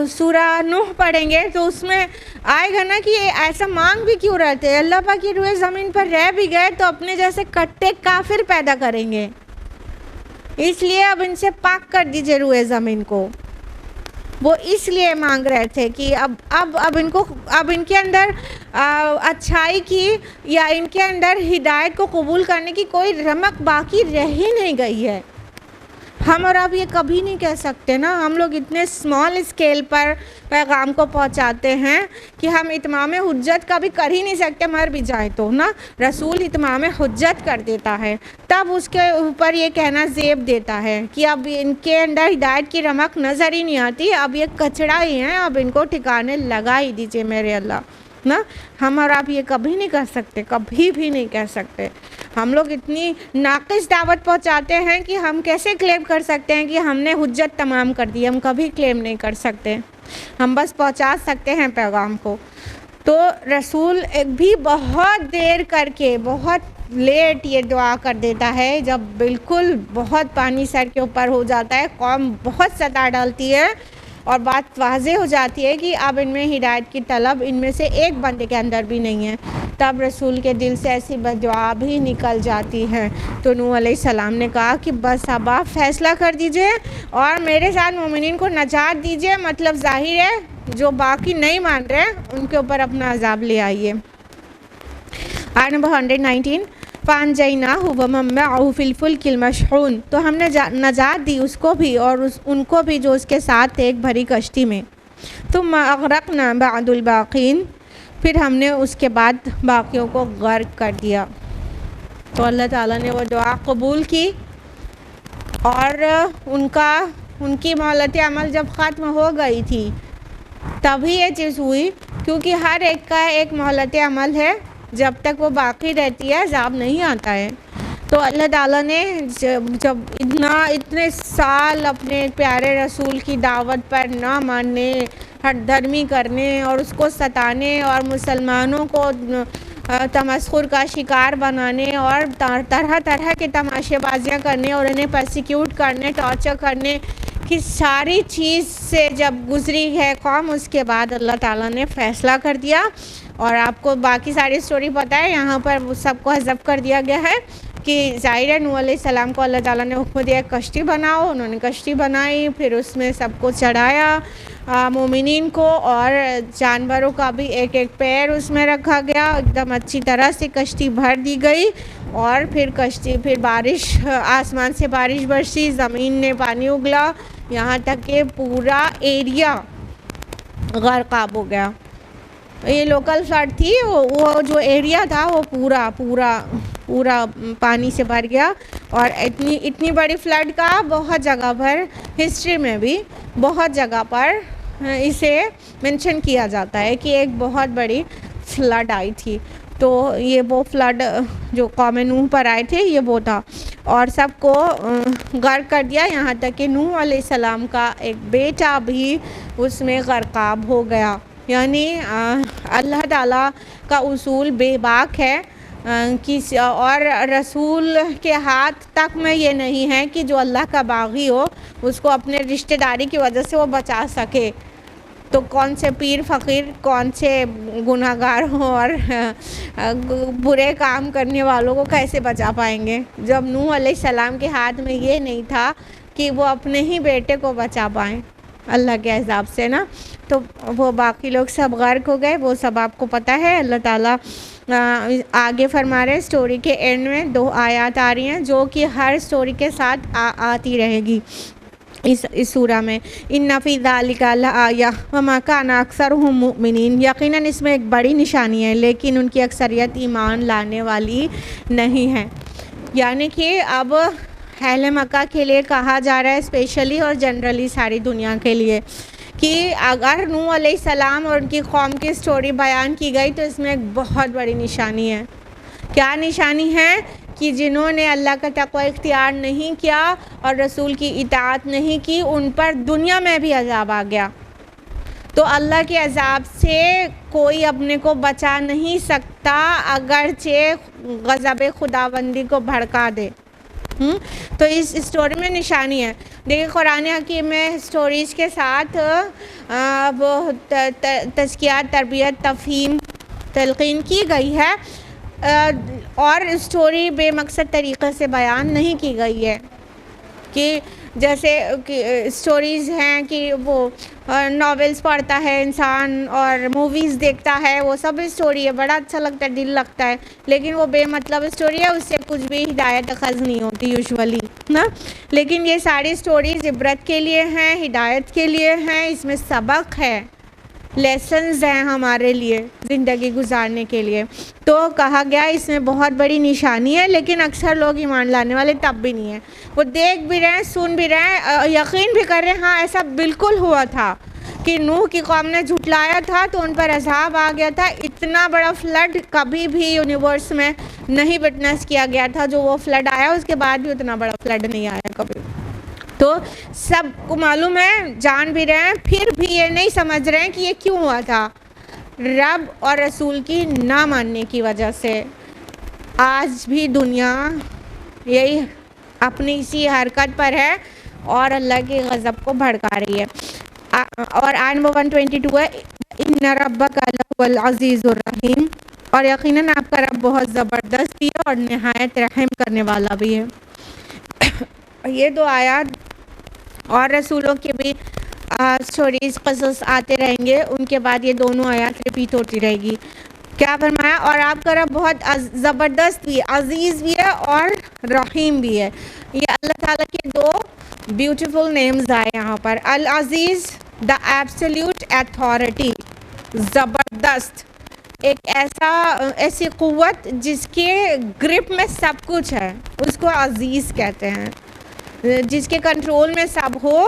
सूरा नूह पढ़ेंगे तो उसमें आएगा ना कि ऐसा मांग भी क्यों रहते हैं। अल्लाह पाक की रूए ज़मीन पर रह भी गए तो अपने जैसे कट्टे काफिर पैदा करेंगे, इसलिए अब इनसे पाक कर दीजिए रूए ज़मीन को। वो इसलिए मांग रहे थे कि अब इनके अंदर अच्छाई की या इनके अंदर हिदायत को कबूल करने की कोई रमक बाकी रह ही नहीं गई है। हम और आप ये कभी नहीं कह सकते ना, हम लोग इतने स्मॉल स्केल पर पैगाम को पहुंचाते हैं कि हम इत्माम हुज्जत का भी कर ही नहीं सकते, मर भी जाए तो ना। रसूल इत्माम हुज्जत कर देता है, तब उसके ऊपर ये कहना ज़ेब देता है कि अब इनके अंदर हिदायत की रमक नज़र ही नहीं आती, अब ये कचड़ा ही हैं, अब इनको ठिकाने लगा ही दीजिए मेरे अल्लाह ना। हम और आप ये कभी नहीं कर सकते, कभी भी नहीं कह सकते। हम लोग इतनी नाक़िस दावत पहुंचाते हैं कि हम कैसे क्लेम कर सकते हैं कि हमने हुज्जत तमाम कर दी। हम कभी क्लेम नहीं कर सकते, हम बस पहुंचा सकते हैं पैगाम को। तो रसूल भी बहुत देर करके, बहुत लेट ये दुआ कर देता है, जब बिल्कुल बहुत पानी सर के ऊपर हो जाता है, कौम बहुत सता डालती है और बात वाज़े हो जाती है कि अब इनमें हिदायत की तलब इनमें से एक बंदे के अंदर भी नहीं है, तब रसूल के दिल से ऐसी बददुआ भी निकल जाती है। तो नूह अलैहिस्सलाम ने कहा कि बस अब आप फैसला कर दीजिए और मेरे साथ मोमिनीन को नजात दीजिए। मतलब ज़ाहिर है जो बाकी नहीं मान रहे उनके ऊपर अपना अजाब ले आइए। आयत नंबर 119, फ़अनजयनाहु व मन मअहु फ़िल फ़ुल्किल मशहून। तो हमने नजात दी उसको भी और उनको भी जो उसके साथ थे एक भरी कश्ती में। थुम्मा अग़रक़ना बअदुल बाक़ीन, फिर हमने उसके बाद बाकियों को गर्क कर दिया। तो अल्लाह ताला ने वो दुआ कबूल की और उनकी मोहलत अमल जब ख़त्म हो गई थी तभी ये चीज़ हुई, क्योंकि हर एक का एक मोहलत अमल है, जब तक वो बाकी रहती है अज़ाब नहीं आता है। तो अल्लाह ताला ने जब इतने साल अपने प्यारे रसूल की दावत पर ना मानने, हर धर्मी करने और उसको सताने और मुसलमानों को तमस्खुर का शिकार बनाने और तरह तरह के तमाशेबाजियाँ करने और उन्हें परसिक्यूट करने, टॉर्चर करने, कि सारी चीज़ से जब गुजरी है कौम, उसके बाद अल्लाह ताला ने फ़ैसला कर दिया। और आपको बाकी सारी स्टोरी पता है, यहाँ पर सबको हज़फ कर दिया गया है कि ज़ाहिर है नूह अलैहिस्सलाम को अल्लाह ताला ने हुक्म दिया कश्ती बनाओ, उन्होंने कश्ती बनाई, फिर उसमें सबको चढ़ाया मोमिनीन को, और जानवरों का भी एक एक पैर उसमें रखा गया, एकदम अच्छी तरह से कश्ती भर दी गई। और फिर बारिश, आसमान से बारिश बरसी, ज़मीन ने पानी उगला, यहाँ तक कि पूरा एरिया गर्क़ाब हो गया। ये लोकल फ्लड थी, वो जो एरिया था वो पूरा पानी से भर गया। और इतनी बड़ी फ्लड का बहुत जगह पर हिस्ट्री में भी बहुत जगह पर इसे मेंशन किया जाता है कि एक बहुत बड़ी फ्लड आई थी। तो ये वो फ्लड जो कौम नूह पर आए थे, ये वो था और सबको गर्क कर दिया। यहाँ तक कि नूह अलैहिस्सलाम का एक बेटा भी उसमें गर्क़ाब हो गया। यानी अल्लाह ताला का उसूल बेबाक है कि और रसूल के हाथ तक में ये नहीं है कि जो अल्लाह का बागी हो उसको अपने रिश्तेदारी की वजह से वो बचा सके। तो कौन से पीर फ़कीर, कौन से गुनाहगार हो और बुरे काम करने वालों को कैसे बचा पाएंगे, जब नूह अलैहिस्सलाम के हाथ में ये नहीं था कि वो अपने ही बेटे को बचा पाएँ अल्लाह के अज़ाब से ना। तो वो बाकी लोग सब गर्क हो गए, वो सब आपको पता है। अल्लाह ताला आगे फरमा रहे, स्टोरी के एंड में 2 आयत आ रही हैं जो कि हर स्टोरी के साथ आती रहेगी इस सूरा में। इन्ना फ़ी ज़ालिका लआया वमा काना अक्सरुहुम मुमिनीन, यकीनन इसमें एक बड़ी निशानी है लेकिन उनकी अक्सरियत ईमान लाने वाली नहीं है। यानी कि अब अहले मक्का के लिए कहा जा रहा है स्पेशली और जनरली सारी दुनिया के लिए कि अगर नूह अलैहिस्सलाम और उनकी कौम की स्टोरी बयान की गई तो इसमें एक बहुत बड़ी निशानी है। क्या निशानी है? कि जिन्होंने अल्लाह का तक़वा इख्तियार नहीं किया और रसूल की इताअत नहीं की, उन पर दुनिया में भी अज़ाब आ गया। तो अल्लाह के अज़ाब से कोई अपने को बचा नहीं सकता अगरचे गज़ब खुदाबंदी को भड़का दे। तो इस स्टोरी में निशानी है। देखिए कुरान हकीम में स्टोरीज़ के साथ वो तज़किया, तरबियत, तफ़हीम, तलक़ीन की गई है और स्टोरी बेमकसद तरीक़े से बयान नहीं की गई है। कि जैसे कि स्टोरीज़ हैं कि वो नॉवेल्स पढ़ता है इंसान और मूवीज़ देखता है, वो सब स्टोरी है, बड़ा अच्छा लगता है, दिल लगता है, लेकिन वो बेमतलब स्टोरी है, उससे कुछ भी हिदायत अखज़ नहीं होती यूजुअली ना। लेकिन ये सारी स्टोरीज़ इबरत के लिए हैं, हिदायत के लिए हैं, इसमें सबक है, लेसन्स हैं हमारे लिए ज़िंदगी गुजारने के लिए। तो कहा गया इसमें बहुत बड़ी निशानी है, लेकिन अक्सर लोग ईमान लाने वाले तब भी नहीं हैं। वो देख भी रहे हैं, सुन भी रहे हैं, यकीन भी कर रहे हैं हाँ ऐसा बिल्कुल हुआ था कि नूह की कौम ने झुटलाया था तो उन पर अज़ाब आ गया था। इतना बड़ा फ्लड कभी भी यूनिवर्स में नहीं विटनेस किया गया था जो वो फ्लड आया, उसके बाद भी उतना बड़ा फ्लड नहीं आया कभी। तो सबको मालूम है, जान भी रहे हैं, फिर भी ये नहीं समझ रहे हैं कि ये क्यों हुआ था। रब और रसूल की ना मानने की वजह से आज भी दुनिया यही अपनी इसी हरकत पर है और अल्लाह के गज़ब को भड़का रही है। और आयत नंबर 122 है, इन्ना रब्बका लहुवल अज़ीज़ुर रहीम, और यकीनन आपका रब बहुत ज़बरदस्त भी है और नहायत रहम करने वाला भी है। ये 2 आयत और रसूलों के भी स्टोरीज़ क़सस आते रहेंगे, उनके बाद ये दोनों आयत रिपीट होती रहेगी। क्या फरमाया? और आपका रब बहुत ज़बरदस्त भी है, अज़ीज़ भी है और रहीम भी है। ये अल्लाह ताला के 2 ब्यूटीफुल नेम्स आए यहाँ पर। अल अज़ीज़ द एब्सोल्यूट अथॉरिटी, ज़बरदस्त, एक ऐसी क़ुव्वत जिसके ग्रिप में सब कुछ है, उसको अज़ीज़ कहते हैं, जिसके कंट्रोल में सब हो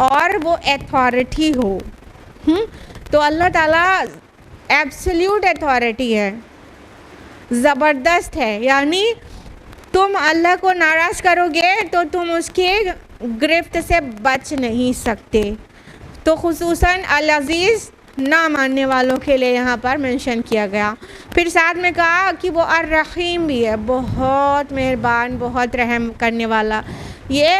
और वो अथॉरिटी हो। तो अल्लाह ताला एब्सोल्यूट अथॉरिटी है, ज़बरदस्त है। यानी तुम अल्लाह को नाराज़ करोगे तो तुम उसके गिरफ्त से बच नहीं सकते। तो खुसूसन अल अज़ीज़ ना मानने वालों के लिए यहाँ पर मेंशन किया गया। फिर साथ में कहा कि वो अर्रहीम भी है, बहुत मेहरबान, बहुत रहम करने वाला। ये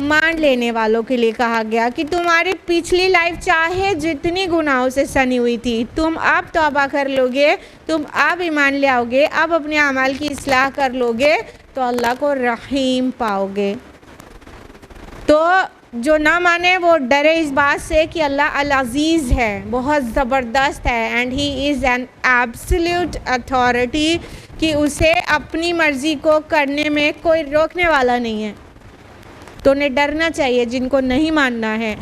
मान लेने वालों के लिए कहा गया कि तुम्हारी पिछली लाइफ चाहे जितनी गुनाहों से सनी हुई थी, तुम अब तौबा कर लोगे, तुम अब ईमान ले आओगे, अब अपने अमाल की इस्लाह कर लोगे तो अल्लाह को रहीम पाओगे। तो जो ना माने वो डरे इस बात से कि अल्लाह अल अज़ीज़ है, बहुत ज़बरदस्त है, and he is an absolute authority, कि उसे अपनी मर्ज़ी को करने में कोई रोकने वाला नहीं है। तो उन्हें डरना चाहिए जिनको नहीं मानना है,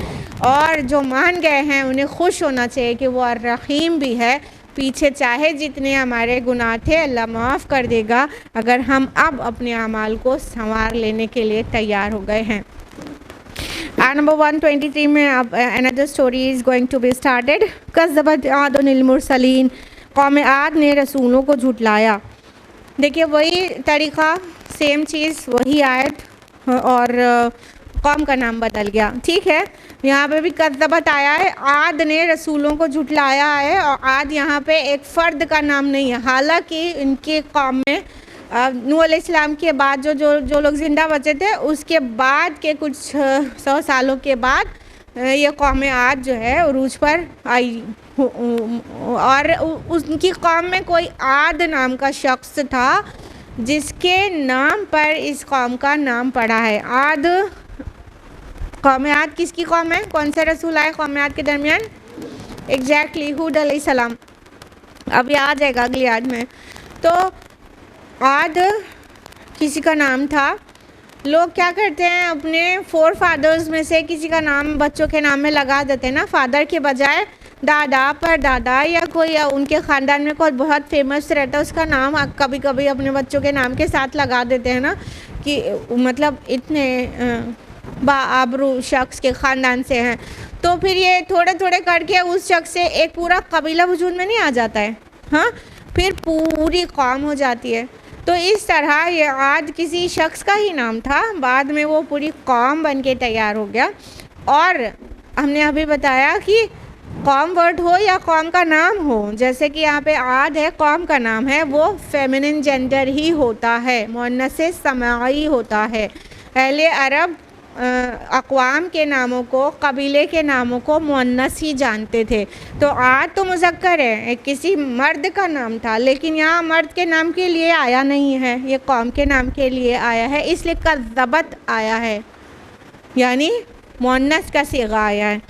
और जो मान गए हैं उन्हें खुश होना चाहिए कि वो रहीम भी है। पीछे चाहे जितने हमारे गुनाह थे अल्लाह माफ़ कर देगा अगर हम अब अपने अमाल को संवार लेने के लिए तैयार हो गए हैं। नंबर 123 में अब another story is going to be started. कज़्ज़बत आदुल मुरसलीन, कौम आद ने रसूलों को झुटलाया। देखिए वही तरीक़ा, सेम चीज़, वही आयत, और कौम का नाम बदल गया। ठीक है, यहाँ पे भी कज़्ज़बत आया है, आद ने रसूलों को झुटलाया है, और आद यहाँ पे एक फ़र्द का नाम नहीं है। हालांकि इनके कौम में नूह अलैहिस्सलाम के बाद जो लोग ज़िंदा बचे थे, उसके बाद के कुछ 100 सालों के बाद ये कौम आद जो है उरूज पर आई, और उनकी कौम में कोई आद नाम का शख्स था जिसके नाम पर इस कौम का नाम पड़ा है। आद, कौम आद किसकी कौम है? कौन से रसूल आए कौम आद के दरमियान? एग्जैक्टली हूद अलैहिस्सलाम। अब ये आ जाएगा अगली आयत में। तो आद किसी का नाम था। लोग क्या करते हैं, अपने 4 फादर्स में से किसी का नाम बच्चों के नाम में लगा देते हैं ना, फादर के बजाय दादा, परदादा, या कोई उनके ख़ानदान में कोई बहुत फेमस रहता है उसका नाम कभी कभी अपने बच्चों के नाम के साथ लगा देते हैं ना, कि मतलब इतने बाआबरू शख्स के ख़ानदान से हैं। तो फिर ये थोड़े थोड़े करके उस शख्स से एक पूरा कबीला वजूद में नहीं आ जाता है, हाँ, फिर पूरी कौम हो जाती है। तो इस तरह ये आद किसी शख्स का ही नाम था, बाद में वो पूरी कौम बन के तैयार हो गया। और हमने अभी बताया कि कौम वर्ड हो या कौम का नाम हो, जैसे कि यहाँ पे आद है, कौम का नाम है, वो फेमिनिन जेंडर ही होता है, मुअन्नस समाई होता है। पहले अरब अक़वाम के नामों को, कबीले के नामों को मुअन्नस ही जानते थे। तो आद तो मुज़क्कर है, एक किसी मर्द का नाम था, लेकिन यहाँ मर्द के नाम के लिए आया नहीं है, ये कौम के नाम के लिए आया है, इसलिए कज़्ज़बत आया है, यानी मुअन्नस का सीगा आया है।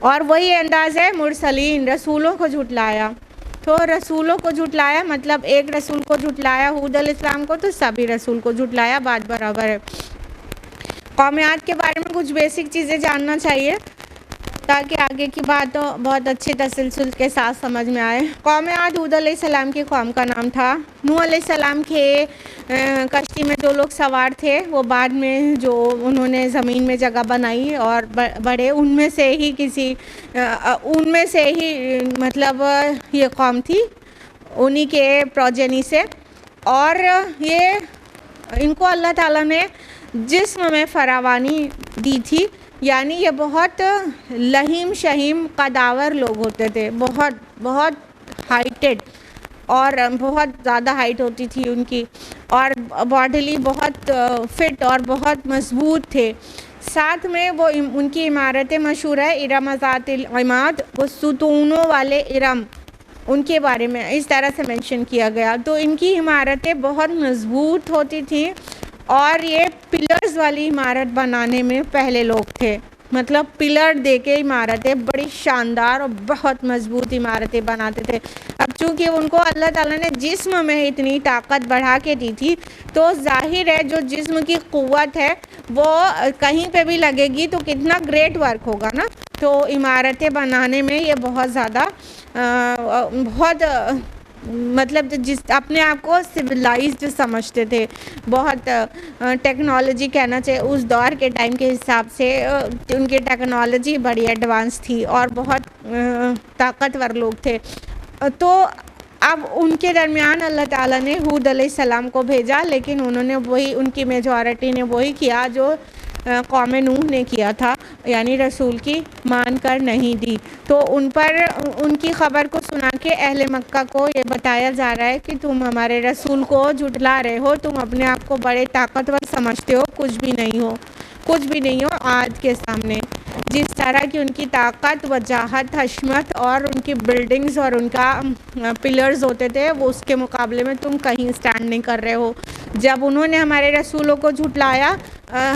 और वही अंदाज़ है मुरसलीन, रसूलों को झुटलाया। तो रसूलों को झुटलाया मतलब एक रसूल को झुटलाया हूद अलैहिस्सलाम को, तो सभी रसूल को झुटलाया, बात बराबर है। कौम आद के बारे में कुछ बेसिक चीज़ें जानना चाहिए ताकि आगे की बात तो बहुत अच्छे तसलसल के साथ समझ में आए। कौम आद हूद अलैहिस्सलाम की कौम का नाम था। नूह अलैहिस्सलाम के कश्ती में जो लोग सवार थे वो बाद में जो उन्होंने ज़मीन में जगह बनाई और बड़े, उनमें से ही मतलब ये कौम थी, उन्हीं के प्रोजेनी से। और ये इनको अल्लाह ताला ने जिस्म में फरावानी दी थी, यानी ये बहुत लहीम शहीम कदावर लोग होते थे, बहुत बहुत हाइटेड, और बहुत ज़्यादा हाइट होती थी उनकी, और बॉडीली बहुत फिट और बहुत मजबूत थे। साथ में वो उनकी इमारतें मशहूर है, इरम ज़ातिल इमाद, वो सुतूनों वाले इरम, उनके बारे में इस तरह से मेंशन किया गया। तो इनकी इमारतें बहुत मजबूत होती थी, और ये पिलर्स वाली इमारत बनाने में पहले लोग थे, मतलब पिलर देके इमारतें बड़ी शानदार और बहुत मजबूत इमारतें बनाते थे। अब चूँकि उनको अल्लाह ताला ने जिस्म में इतनी ताकत बढ़ा के दी थी, तो जाहिर है जो जिस्म की क़ुव्वत है वो कहीं पे भी लगेगी तो कितना ग्रेट वर्क होगा ना। तो इमारतें बनाने में ये बहुत ज़्यादा बहुत मतलब जिस अपने आप को सिविलाइज्ड समझते थे, बहुत टेक्नोलॉजी कहना चाहिए उस दौर के टाइम के हिसाब से उनकी टेक्नोलॉजी बड़ी एडवांस थी और बहुत ताकतवर लोग थे। तो अब उनके दरमियान अल्लाह ताला ने हूद अलैहिस्सलाम को भेजा, लेकिन उन्होंने वही, उनकी मेजॉरिटी ने वही किया जो कौम नूह ने किया था, यानी रसूल की मान कर नहीं दी। तो उन पर उनकी ख़बर को सुना के अहले मक्का को ये बताया जा रहा है कि तुम हमारे रसूल को झुटला रहे हो, तुम अपने आप को बड़े ताकतवर समझते हो, कुछ भी नहीं हो। कुछ भी नहीं हो आज के सामने। जिस तरह की उनकी ताकत, वजाहत, हशमत और उनकी बिल्डिंग्स और उनका पिलर्स होते थे, वो उसके मुकाबले में तुम कहीं स्टैंड नहीं कर रहे हो। जब उन्होंने हमारे रसूलों को झुटलाया,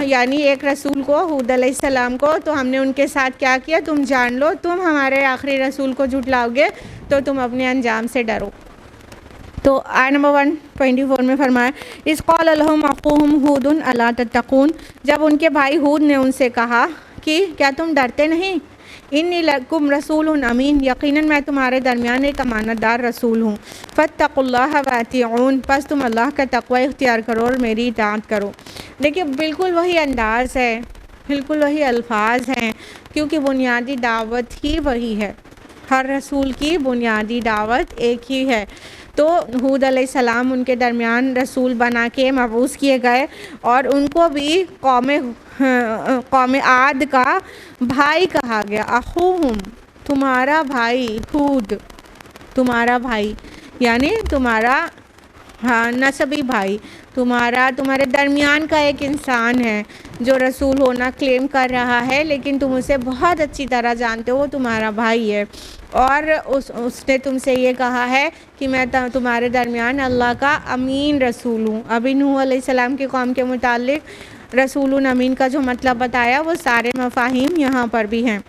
यानी एक रसूल को, हूद अलैहिस्सलाम को, तो हमने उनके साथ क्या किया, तुम जान लो तुम हमारे आखिरी रसूल को झुटलाओगे तो तुम अपने अंजाम से डरो। तो आय नंबर 124 में फरमाया, इस क़ाल लहुम अख़ूहुम हूदुन अला तत्तक़ून, जब उनके भाई हूद ने उनसे कहा कि क्या तुम डरते नहीं, इन्नी लकुम रसूलुन अमीन, यकीनन मैं तुम्हारे दरमियान एक अमानतदार रसूल हूँ, फत्तक़ुल्लाह व अतीऊन, बस तुम अल्लाह का तक़वा इख्तियार करो और मेरी इताअत करो। देखिए बिल्कुल वही अंदाज़ है, बिल्कुल वही अल्फाज हैं, क्योंकि बुनियादी दावत ही वही है, हर रसूल की बुनियादी दावत एक ही है। तो हूद अलैहिस्सलाम उनके दरमियान रसूल बना के मबूस किए गए और उनको भी कौम आद का भाई कहा गया। अख़ूहुम, तुम्हारा भाई, हूद तुम्हारा भाई, यानी तुम्हारा नसबी भाई, तुम्हारे दरमियान का एक इंसान है जो रसूल होना क्लेम कर रहा है, लेकिन तुम उसे बहुत अच्छी तरह जानते हो, वो तुम्हारा भाई है और उसने तुमसे ये कहा है कि मैं तुम्हारे दरमियान अल्लाह का अमीन रसूल हूँ। अभी नूह अलैहिस्सलाम के कौम के मुतालिक रसूलुन अमीन का जो मतलब बताया वो सारे मफ़ाहीम यहाँ पर भी हैं।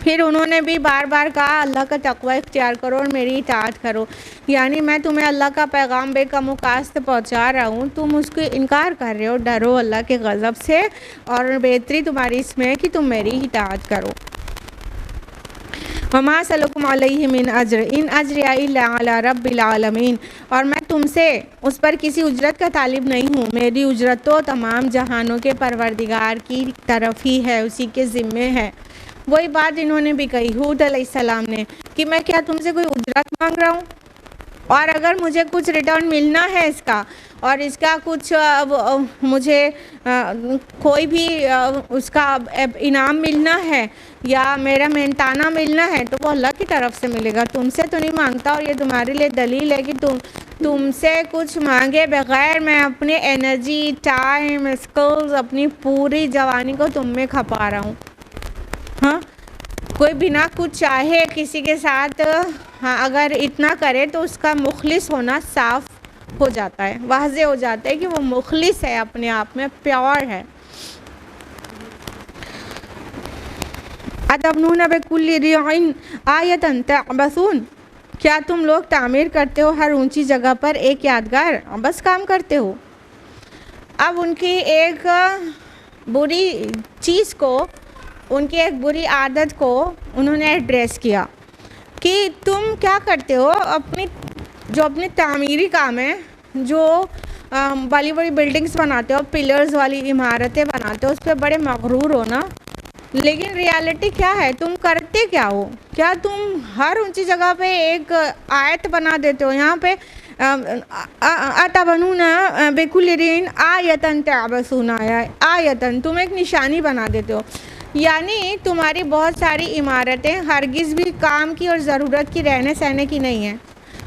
फिर उन्होंने भी बार बार कहा अल्लाह का तक़वा इख्तियार करो और मेरी इताअत करो, यानी मैं तुम्हें अल्लाह का पैगाम बेकमुकास्त पहुँचा रहा हूँ, तुम उसको इनकार कर रहे हो। डरो अल्लाह के गज़ब से और बेहतरी तुम्हारी इसमें है कि तुम मेरी इताअत करो। वमा सलकुम अलैहि मिन अज्र इन अज्रिया इल्ला अला रब्बिल आलमीन, और मैं तुमसे उस पर किसी उजरत का तालिब नहीं हूँ, मेरी उजरत तो तमाम जहानों के परवरदिगार की तरफ ही है, उसी के ज़िम्मे है। वही बात इन्होंने भी कही हूद अलैहिस्सलाम ने कि मैं क्या तुमसे कोई उजरत मांग रहा हूँ, और अगर मुझे कुछ रिटर्न मिलना है इसका और इसका कुछ मुझे कोई भी उसका इनाम मिलना है या मेरा मेहनताना मिलना है तो वो अल्लाह की तरफ से मिलेगा, तुमसे तो नहीं मांगता। और ये तुम्हारे लिए दलील है कि तुमसे कुछ मांगे बगैर मैं अपने एनर्जी, टाइम, स्किल्स, अपनी पूरी जवानी को तुम में खपा रहा हूँ। हाँ, कोई बिना कुछ चाहे किसी के साथ अगर इतना करे तो उसका मुखलिस होना साफ हो जाता है, वाज़े हो जाता है कि वो मुखलिस है, अपने आप में प्योर है। अतबनून बिकुल्लि रिइन आयतन तअबसून, क्या तुम लोग तामीर करते हो हर ऊंची जगह पर एक यादगार, बस काम करते हो। अब उनकी एक बुरी चीज़ को, उनकी एक बुरी आदत को उन्होंने एड्रेस किया कि तुम क्या करते हो, अपनी तामीरी काम है, जो बड़ी बड़ी बिल्डिंग्स बनाते हो, पिलर्स वाली इमारतें बनाते हो, उस पर बड़े मगरूर हो ना, लेकिन रियलिटी क्या है, तुम करते क्या हो? क्या तुम हर ऊंची जगह पे एक आयत बना देते हो? यहाँ पे अतबनून बिकुल्लि रिइन आयतन तअबसून, आयतन तुम एक निशानी बना देते हो, यानी तुम्हारी बहुत सारी इमारतें हरगिज़ भी काम की और ज़रूरत की, रहने सहने की नहीं है,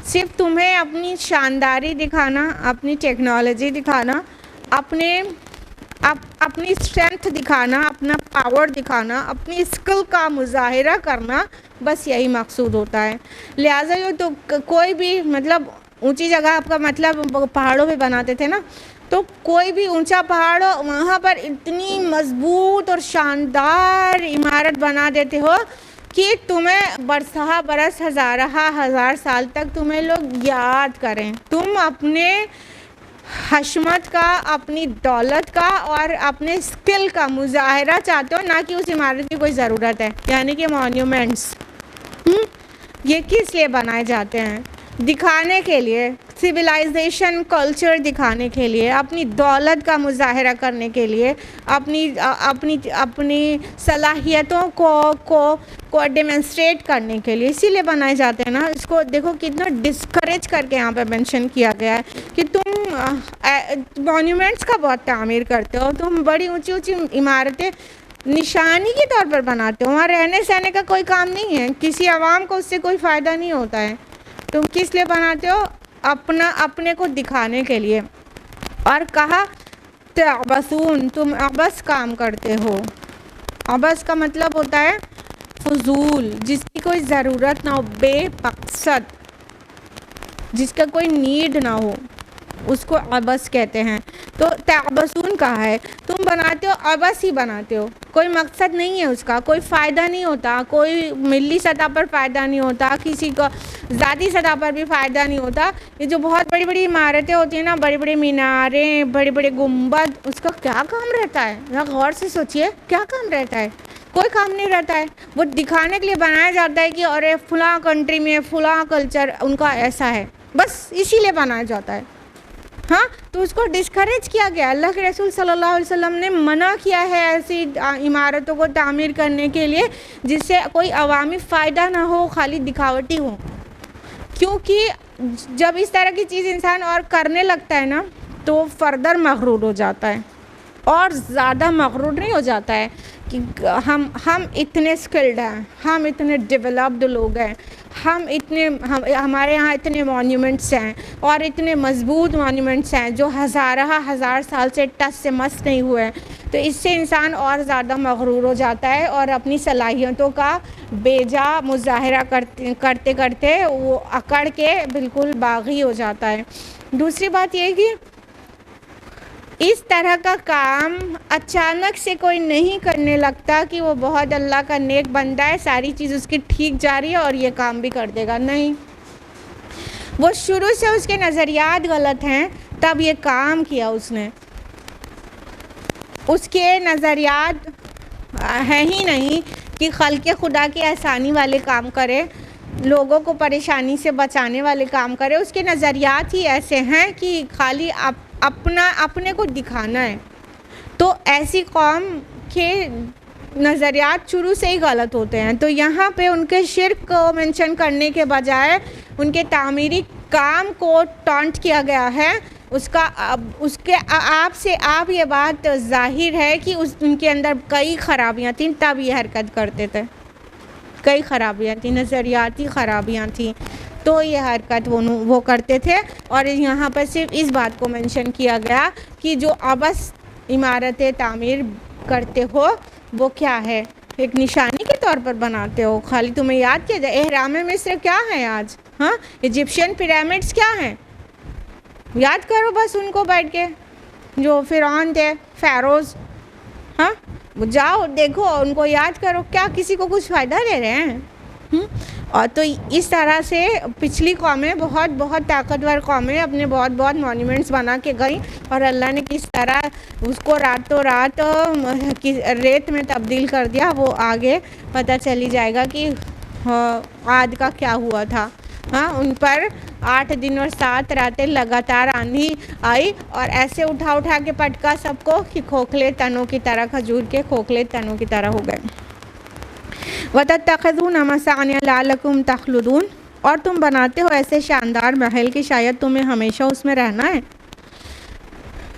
सिर्फ तुम्हें अपनी शानदारी दिखाना, अपनी टेक्नोलॉजी दिखाना, अपनी स्ट्रेंथ दिखाना, अपना पावर दिखाना, अपनी स्किल का मुजाहिरा करना, बस यही मकसूद होता है। लिहाजा ये तो कोई भी मतलब ऊंची जगह, आपका मतलब पहाड़ों पे बनाते थे ना, तो कोई भी ऊंचा पहाड़ हो वहाँ पर इतनी मजबूत और शानदार इमारत बना देते हो कि तुम्हें बरस हजार साल तक तुम्हें लोग याद करें। तुम अपने हशमत का, अपनी दौलत का और अपने स्किल का मुजाहिरा चाहते हो, ना कि उस इमारत की कोई ज़रूरत है। यानी कि मॉन्यूमेंट्स ये किस लिए बनाए जाते हैं? दिखाने के लिए, सिविलाइजेशन, कल्चर दिखाने के लिए, अपनी दौलत का मुजाहिरा करने के लिए, अपनी सलाहियतों को डेमोन्स्ट्रेट करने के लिए, इसीलिए बनाए जाते हैं ना। इसको देखो कितना डिस्करेज करके यहाँ पे मेंशन किया गया है कि तुम मॉन्यूमेंट्स का बहुत तामीर करते हो, तुम बड़ी ऊंची ऊंची इमारतें निशानी के तौर पर बनाते हो, वहाँ रहने सहने का कोई काम नहीं है, किसी आवाम को उससे कोई फ़ायदा नहीं होता है। तुम किस लिए बनाते हो? अपने को दिखाने के लिए। और कहा तअबसून, तुम अबस काम करते हो। अबस का मतलब होता है फजूल, जिसकी कोई ज़रूरत ना हो, बेमकसद, जिसका कोई नीड ना हो, उसको अबस कहते हैं। तो तअबसून कहा है, तुम बनाते हो अबस ही बनाते हो, कोई मकसद नहीं है उसका, कोई फ़ायदा नहीं होता, कोई मिली सतह पर फ़ायदा नहीं होता, किसी को ज़ाती सतह पर भी फ़ायदा नहीं होता। ये जो बहुत बड़ी बड़ी इमारतें होती हैं ना, बड़ी बड़ी मीनारें, बड़े बड़े गुंबद, उसका क्या काम रहता है? ना गौर से सोचिए, क्या काम रहता है? कोई काम नहीं रहता है। वो दिखाने के लिए बनाया जाता है कि अरे फलां कंट्री में फलां कल्चर उनका ऐसा है, बस इसीलिए बनाया जाता है। हाँ, तो उसको डिस्करेज किया गया। अल्लाह के रसूल सल्लल्लाहु अलैहि वसल्लम ने मना किया है ऐसी इमारतों को तामीर करने के लिए जिससे कोई अवामी फ़ायदा ना हो, खाली दिखावटी हो। क्योंकि जब इस तरह की चीज़ इंसान और करने लगता है ना, तो फर्दर मगरूर हो जाता है, और ज़्यादा मगरूर नहीं हो जाता है कि हम इतने स्किल्ड हैं, हम इतने डेवलप्ड लोग हैं, हमारे यहाँ इतने मॉन्यूमेंट्स हैं और इतने मजबूत मॉन्यूमेंट्स हैं जो हज़ार साल से टस से मस नहीं हुए हैं। तो इससे इंसान और ज़्यादा मगरूर हो जाता है और अपनी सलाहियतों का बेजा मुज़ाहिरा करते करते वो अकड़ के बिल्कुल बागी हो जाता है। दूसरी बात ये कि इस तरह का काम अचानक से कोई नहीं करने लगता कि वो बहुत अल्लाह का नेक बंदा है, सारी चीज़ उसकी ठीक जा रही है और ये काम भी कर देगा। नहीं, वो शुरू से उसके नज़रियात गलत हैं, तब ये काम किया उसने। उसके नज़रियात है ही नहीं कि खल्क़े खुदा की आसानी वाले काम करे, लोगों को परेशानी से बचाने वाले काम करे। उसके नज़रियात ही ऐसे हैं कि खाली अपने को दिखाना है। तो ऐसी कौम के नज़रियात शुरू से ही गलत होते हैं। तो यहाँ पे उनके शिर्क को मेंशन करने के बजाय उनके तामीरी काम को टॉन्ट किया गया है। उसके आप से आप ये बात जाहिर है कि उनके अंदर कई ख़राबियाँ थीं, तब ये हरकत करते थे। कई ख़राबियाँ थी, नज़रियाती ख़राबियाँ थी, तो ये हरकत वो करते थे। और यहाँ पर सिर्फ इस बात को मेंशन किया गया कि जो अबस इमारतें तामीर करते हो वो क्या है, एक निशानी के तौर पर बनाते हो। खाली तुम्हें याद किया जाए एहराम मिस्र क्या है आज, हाँ, इजिप्शियन पिरामिड्स क्या हैं, याद करो बस उनको बैठ के, जो फ़िरौन थे, फ़ैरोज़, हाँ, जाओ देखो उनको याद करो, क्या किसी को कुछ फ़ायदा दे रहे हैं? और तो इस तरह से पिछली कौमें बहुत बहुत ताकतवर कौमें अपने बहुत बहुत मॉन्यूमेंट्स बना के गई, और अल्लाह ने किस तरह उसको रातों रात रेत में तब्दील कर दिया, वो आगे पता चली जाएगा कि आद का क्या हुआ था। हाँ, उन पर 8 दिन और 7 रातें लगातार आंधी आई और ऐसे उठा के पटका सबको कि खोखले तनों की तरह, खजूर के खोखले तनों की तरह हो गए। वतत्तखिज़ून मसानिअ लअल्लकुम तख़लुदून, और तुम बनाते हो ऐसे शानदार महल कि शायद तुम्हें हमेशा उसमें रहना है।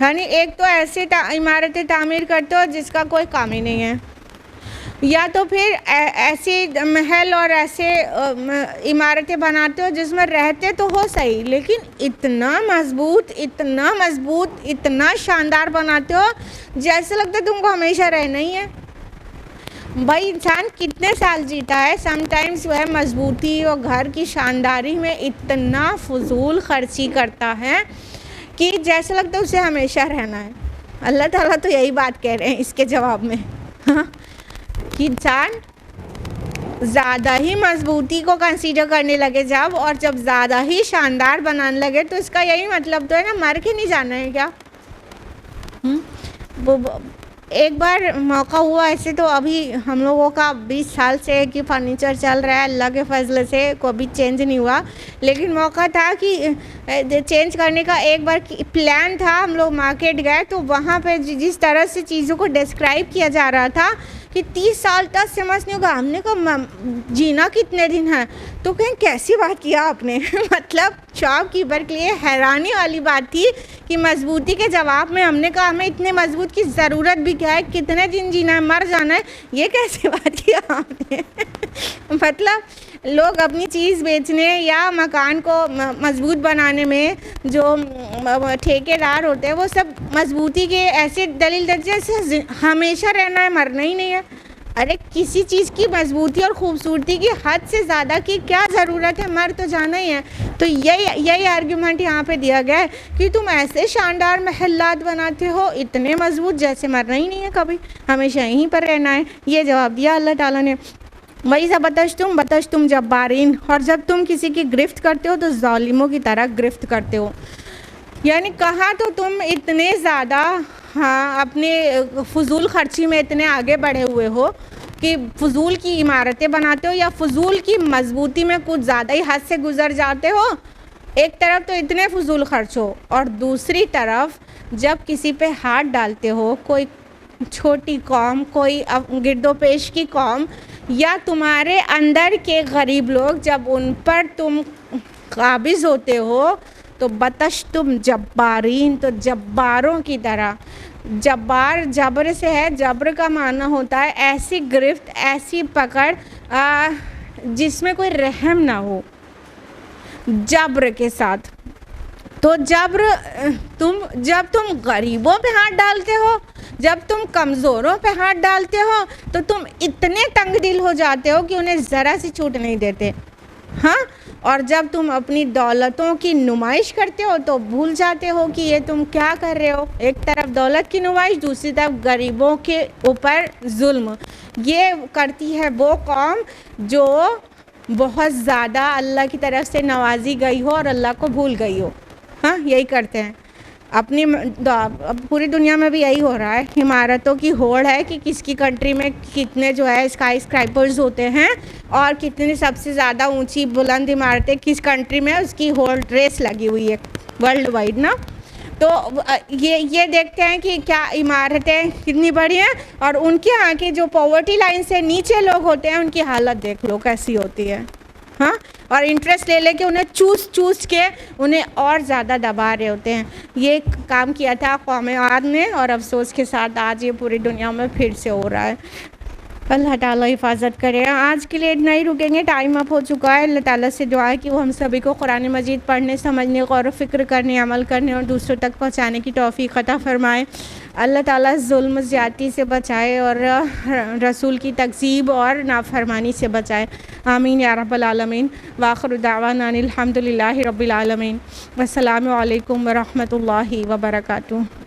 यानी एक तो ऐसे इमारतें तामीर करते हो जिसका कोई काम ही नहीं है, या तो फिर ऐसे महल और ऐसे इमारतें बनाते हो जिसमें रहते तो हो सही, लेकिन इतना मजबूत इतना शानदार बनाते हो जैसे लगता है तुमको हमेशा रहना ही है। भाई इंसान कितने साल जीता है, समटाइम्स वह मजबूती और घर की शानदारी में इतना फजूल खर्ची करता है कि जैसे लगता है उसे हमेशा रहना है। अल्लाह ताला तो यही बात कह रहे हैं इसके जवाब में, हाँ, कि इंसान ज़्यादा ही मजबूती को कंसीडर करने लगे जब, और जब ज़्यादा ही शानदार बनाने लगे, तो इसका यही मतलब तो है ना, मर के नहीं जाना है क्या? वो एक बार मौका हुआ ऐसे, तो अभी हम लोगों का 20 साल से कि फर्नीचर चल रहा है, अल्लाह के फजल से कभी चेंज नहीं हुआ, लेकिन मौका था कि चेंज करने का। एक बार प्लान था, हम लोग मार्केट गए तो वहाँ पे जिस तरह से चीज़ों को डिस्क्राइब किया जा रहा था कि 30 साल तक समझ नहीं होगा। हमने कहा जीना कितने दिन है, तो कहीं कैसी बात किया आपने मतलब शॉपकीपर के लिए हैरानी वाली बात थी कि मजबूती के जवाब में हमने कहा हमें इतने मजबूत की ज़रूरत भी क्या है, कितने दिन जीना है, मर जाना है, ये कैसे बात किया आपने मतलब लोग अपनी चीज़ बेचने या मकान को मजबूत बनाने में जो ठेकेदार होते हैं वो सब मजबूती के ऐसे दलील देते हैं जैसे हमेशा रहना है, मरना ही नहीं है। अरे किसी चीज़ की मजबूती और ख़ूबसूरती की हद से ज़्यादा की क्या ज़रूरत है, मर तो जाना ही है। तो यही आर्ग्यूमेंट यहाँ पे दिया गया है कि तुम ऐसे शानदार महलात बनाते हो इतने मजबूत जैसे मरना ही नहीं है कभी, हमेशा यहीं पर रहना है। ये जवाब दिया अल्लाह ताला ने। वही सा बतश तुम जब्बारीन, और जब तुम किसी की गिरफ्त करते हो तो ज़ालिमों की तरह गिरफ्त करते हो। यानी कहाँ तो तुम इतने ज़्यादा अपने फ़ुज़ूल ख़र्ची में इतने आगे बढ़े हुए हो कि फ़ुज़ूल की इमारतें बनाते हो या फ़ुज़ूल की मजबूती में कुछ ज़्यादा ही हद से गुज़र जाते हो। एक तरफ तो इतने फ़ुज़ूल ख़र्च हो और दूसरी तरफ जब किसी पे हाथ डालते हो, कोई छोटी कौम, कोई गिरदोपेश की कौम या तुम्हारे अंदर के गरीब लोग, जब उन पर तुम काबिज़ होते हो तो बतश तुम जब्बारीन, तो जब्बारों की तरह। जब्बार जबर से है, जबर का माना होता है ऐसी गिरफ्त, ऐसी पकड़ जिसमें कोई रहम ना हो, जबर के साथ। तो जब तुम गरीबों पे हाथ डालते हो, जब तुम कमज़ोरों पे हाथ डालते हो तो तुम इतने तंग दिल हो जाते हो कि उन्हें ज़रा सी छूट नहीं देते। हाँ, और जब तुम अपनी दौलतों की नुमाइश करते हो तो भूल जाते हो कि ये तुम क्या कर रहे हो। एक तरफ दौलत की नुमाइश, दूसरी तरफ गरीबों के ऊपर जुल्म। ये करती है वो कौम जो बहुत ज़्यादा अल्लाह की तरफ से नवाजी गई हो और अल्लाह को भूल गई हो। हाँ, यही करते हैं अपनी अब पूरी दुनिया में भी यही हो रहा है। इमारतों की होड़ है कि किसकी कंट्री में कितने जो है स्काई स्क्राइपर्स होते हैं और कितनी सबसे ज़्यादा ऊंची बुलंद इमारतें किस कंट्री में, उसकी होड़ रेस लगी हुई है वर्ल्ड वाइड ना। तो ये देखते हैं कि क्या इमारतें कितनी बड़ी हैं और उनके यहाँ के जो पॉवर्टी लाइन से नीचे लोग होते हैं उनकी हालत देख लो कैसी होती है। हाँ, और इंटरेस्ट ले लेके उन्हें चूस के उन्हें और ज़्यादा दबा रहे होते हैं। ये काम किया था कौम आद ने और अफसोस के साथ आज ये पूरी दुनिया में फिर से हो रहा है। अल्लाह ताला हिफाजत करे। आज के लिए इतना ही रुकेंगे, टाइम अप हो चुका है। अल्लाह ताला से दुआ है कि वो हम सभी को कुरान मजीद पढ़ने, समझने, गौर व फिक्र करने, अमल करने और दूसरों तक पहुँचाने की तौफीक अता फ़रमाए। अल्लाह ताला जुल्म ज़्यादती से बचाए और रसूल की तकज़ीब और नाफरमानी से बचाए। आमीन या रब्बल आलमीन। वाखिर दावाना अनिल हम्दुलिल्लाहि रब्बिल आलमीन। अस्सलामु अलैकुम व रहमतुल्लाहि व बरकातुहू।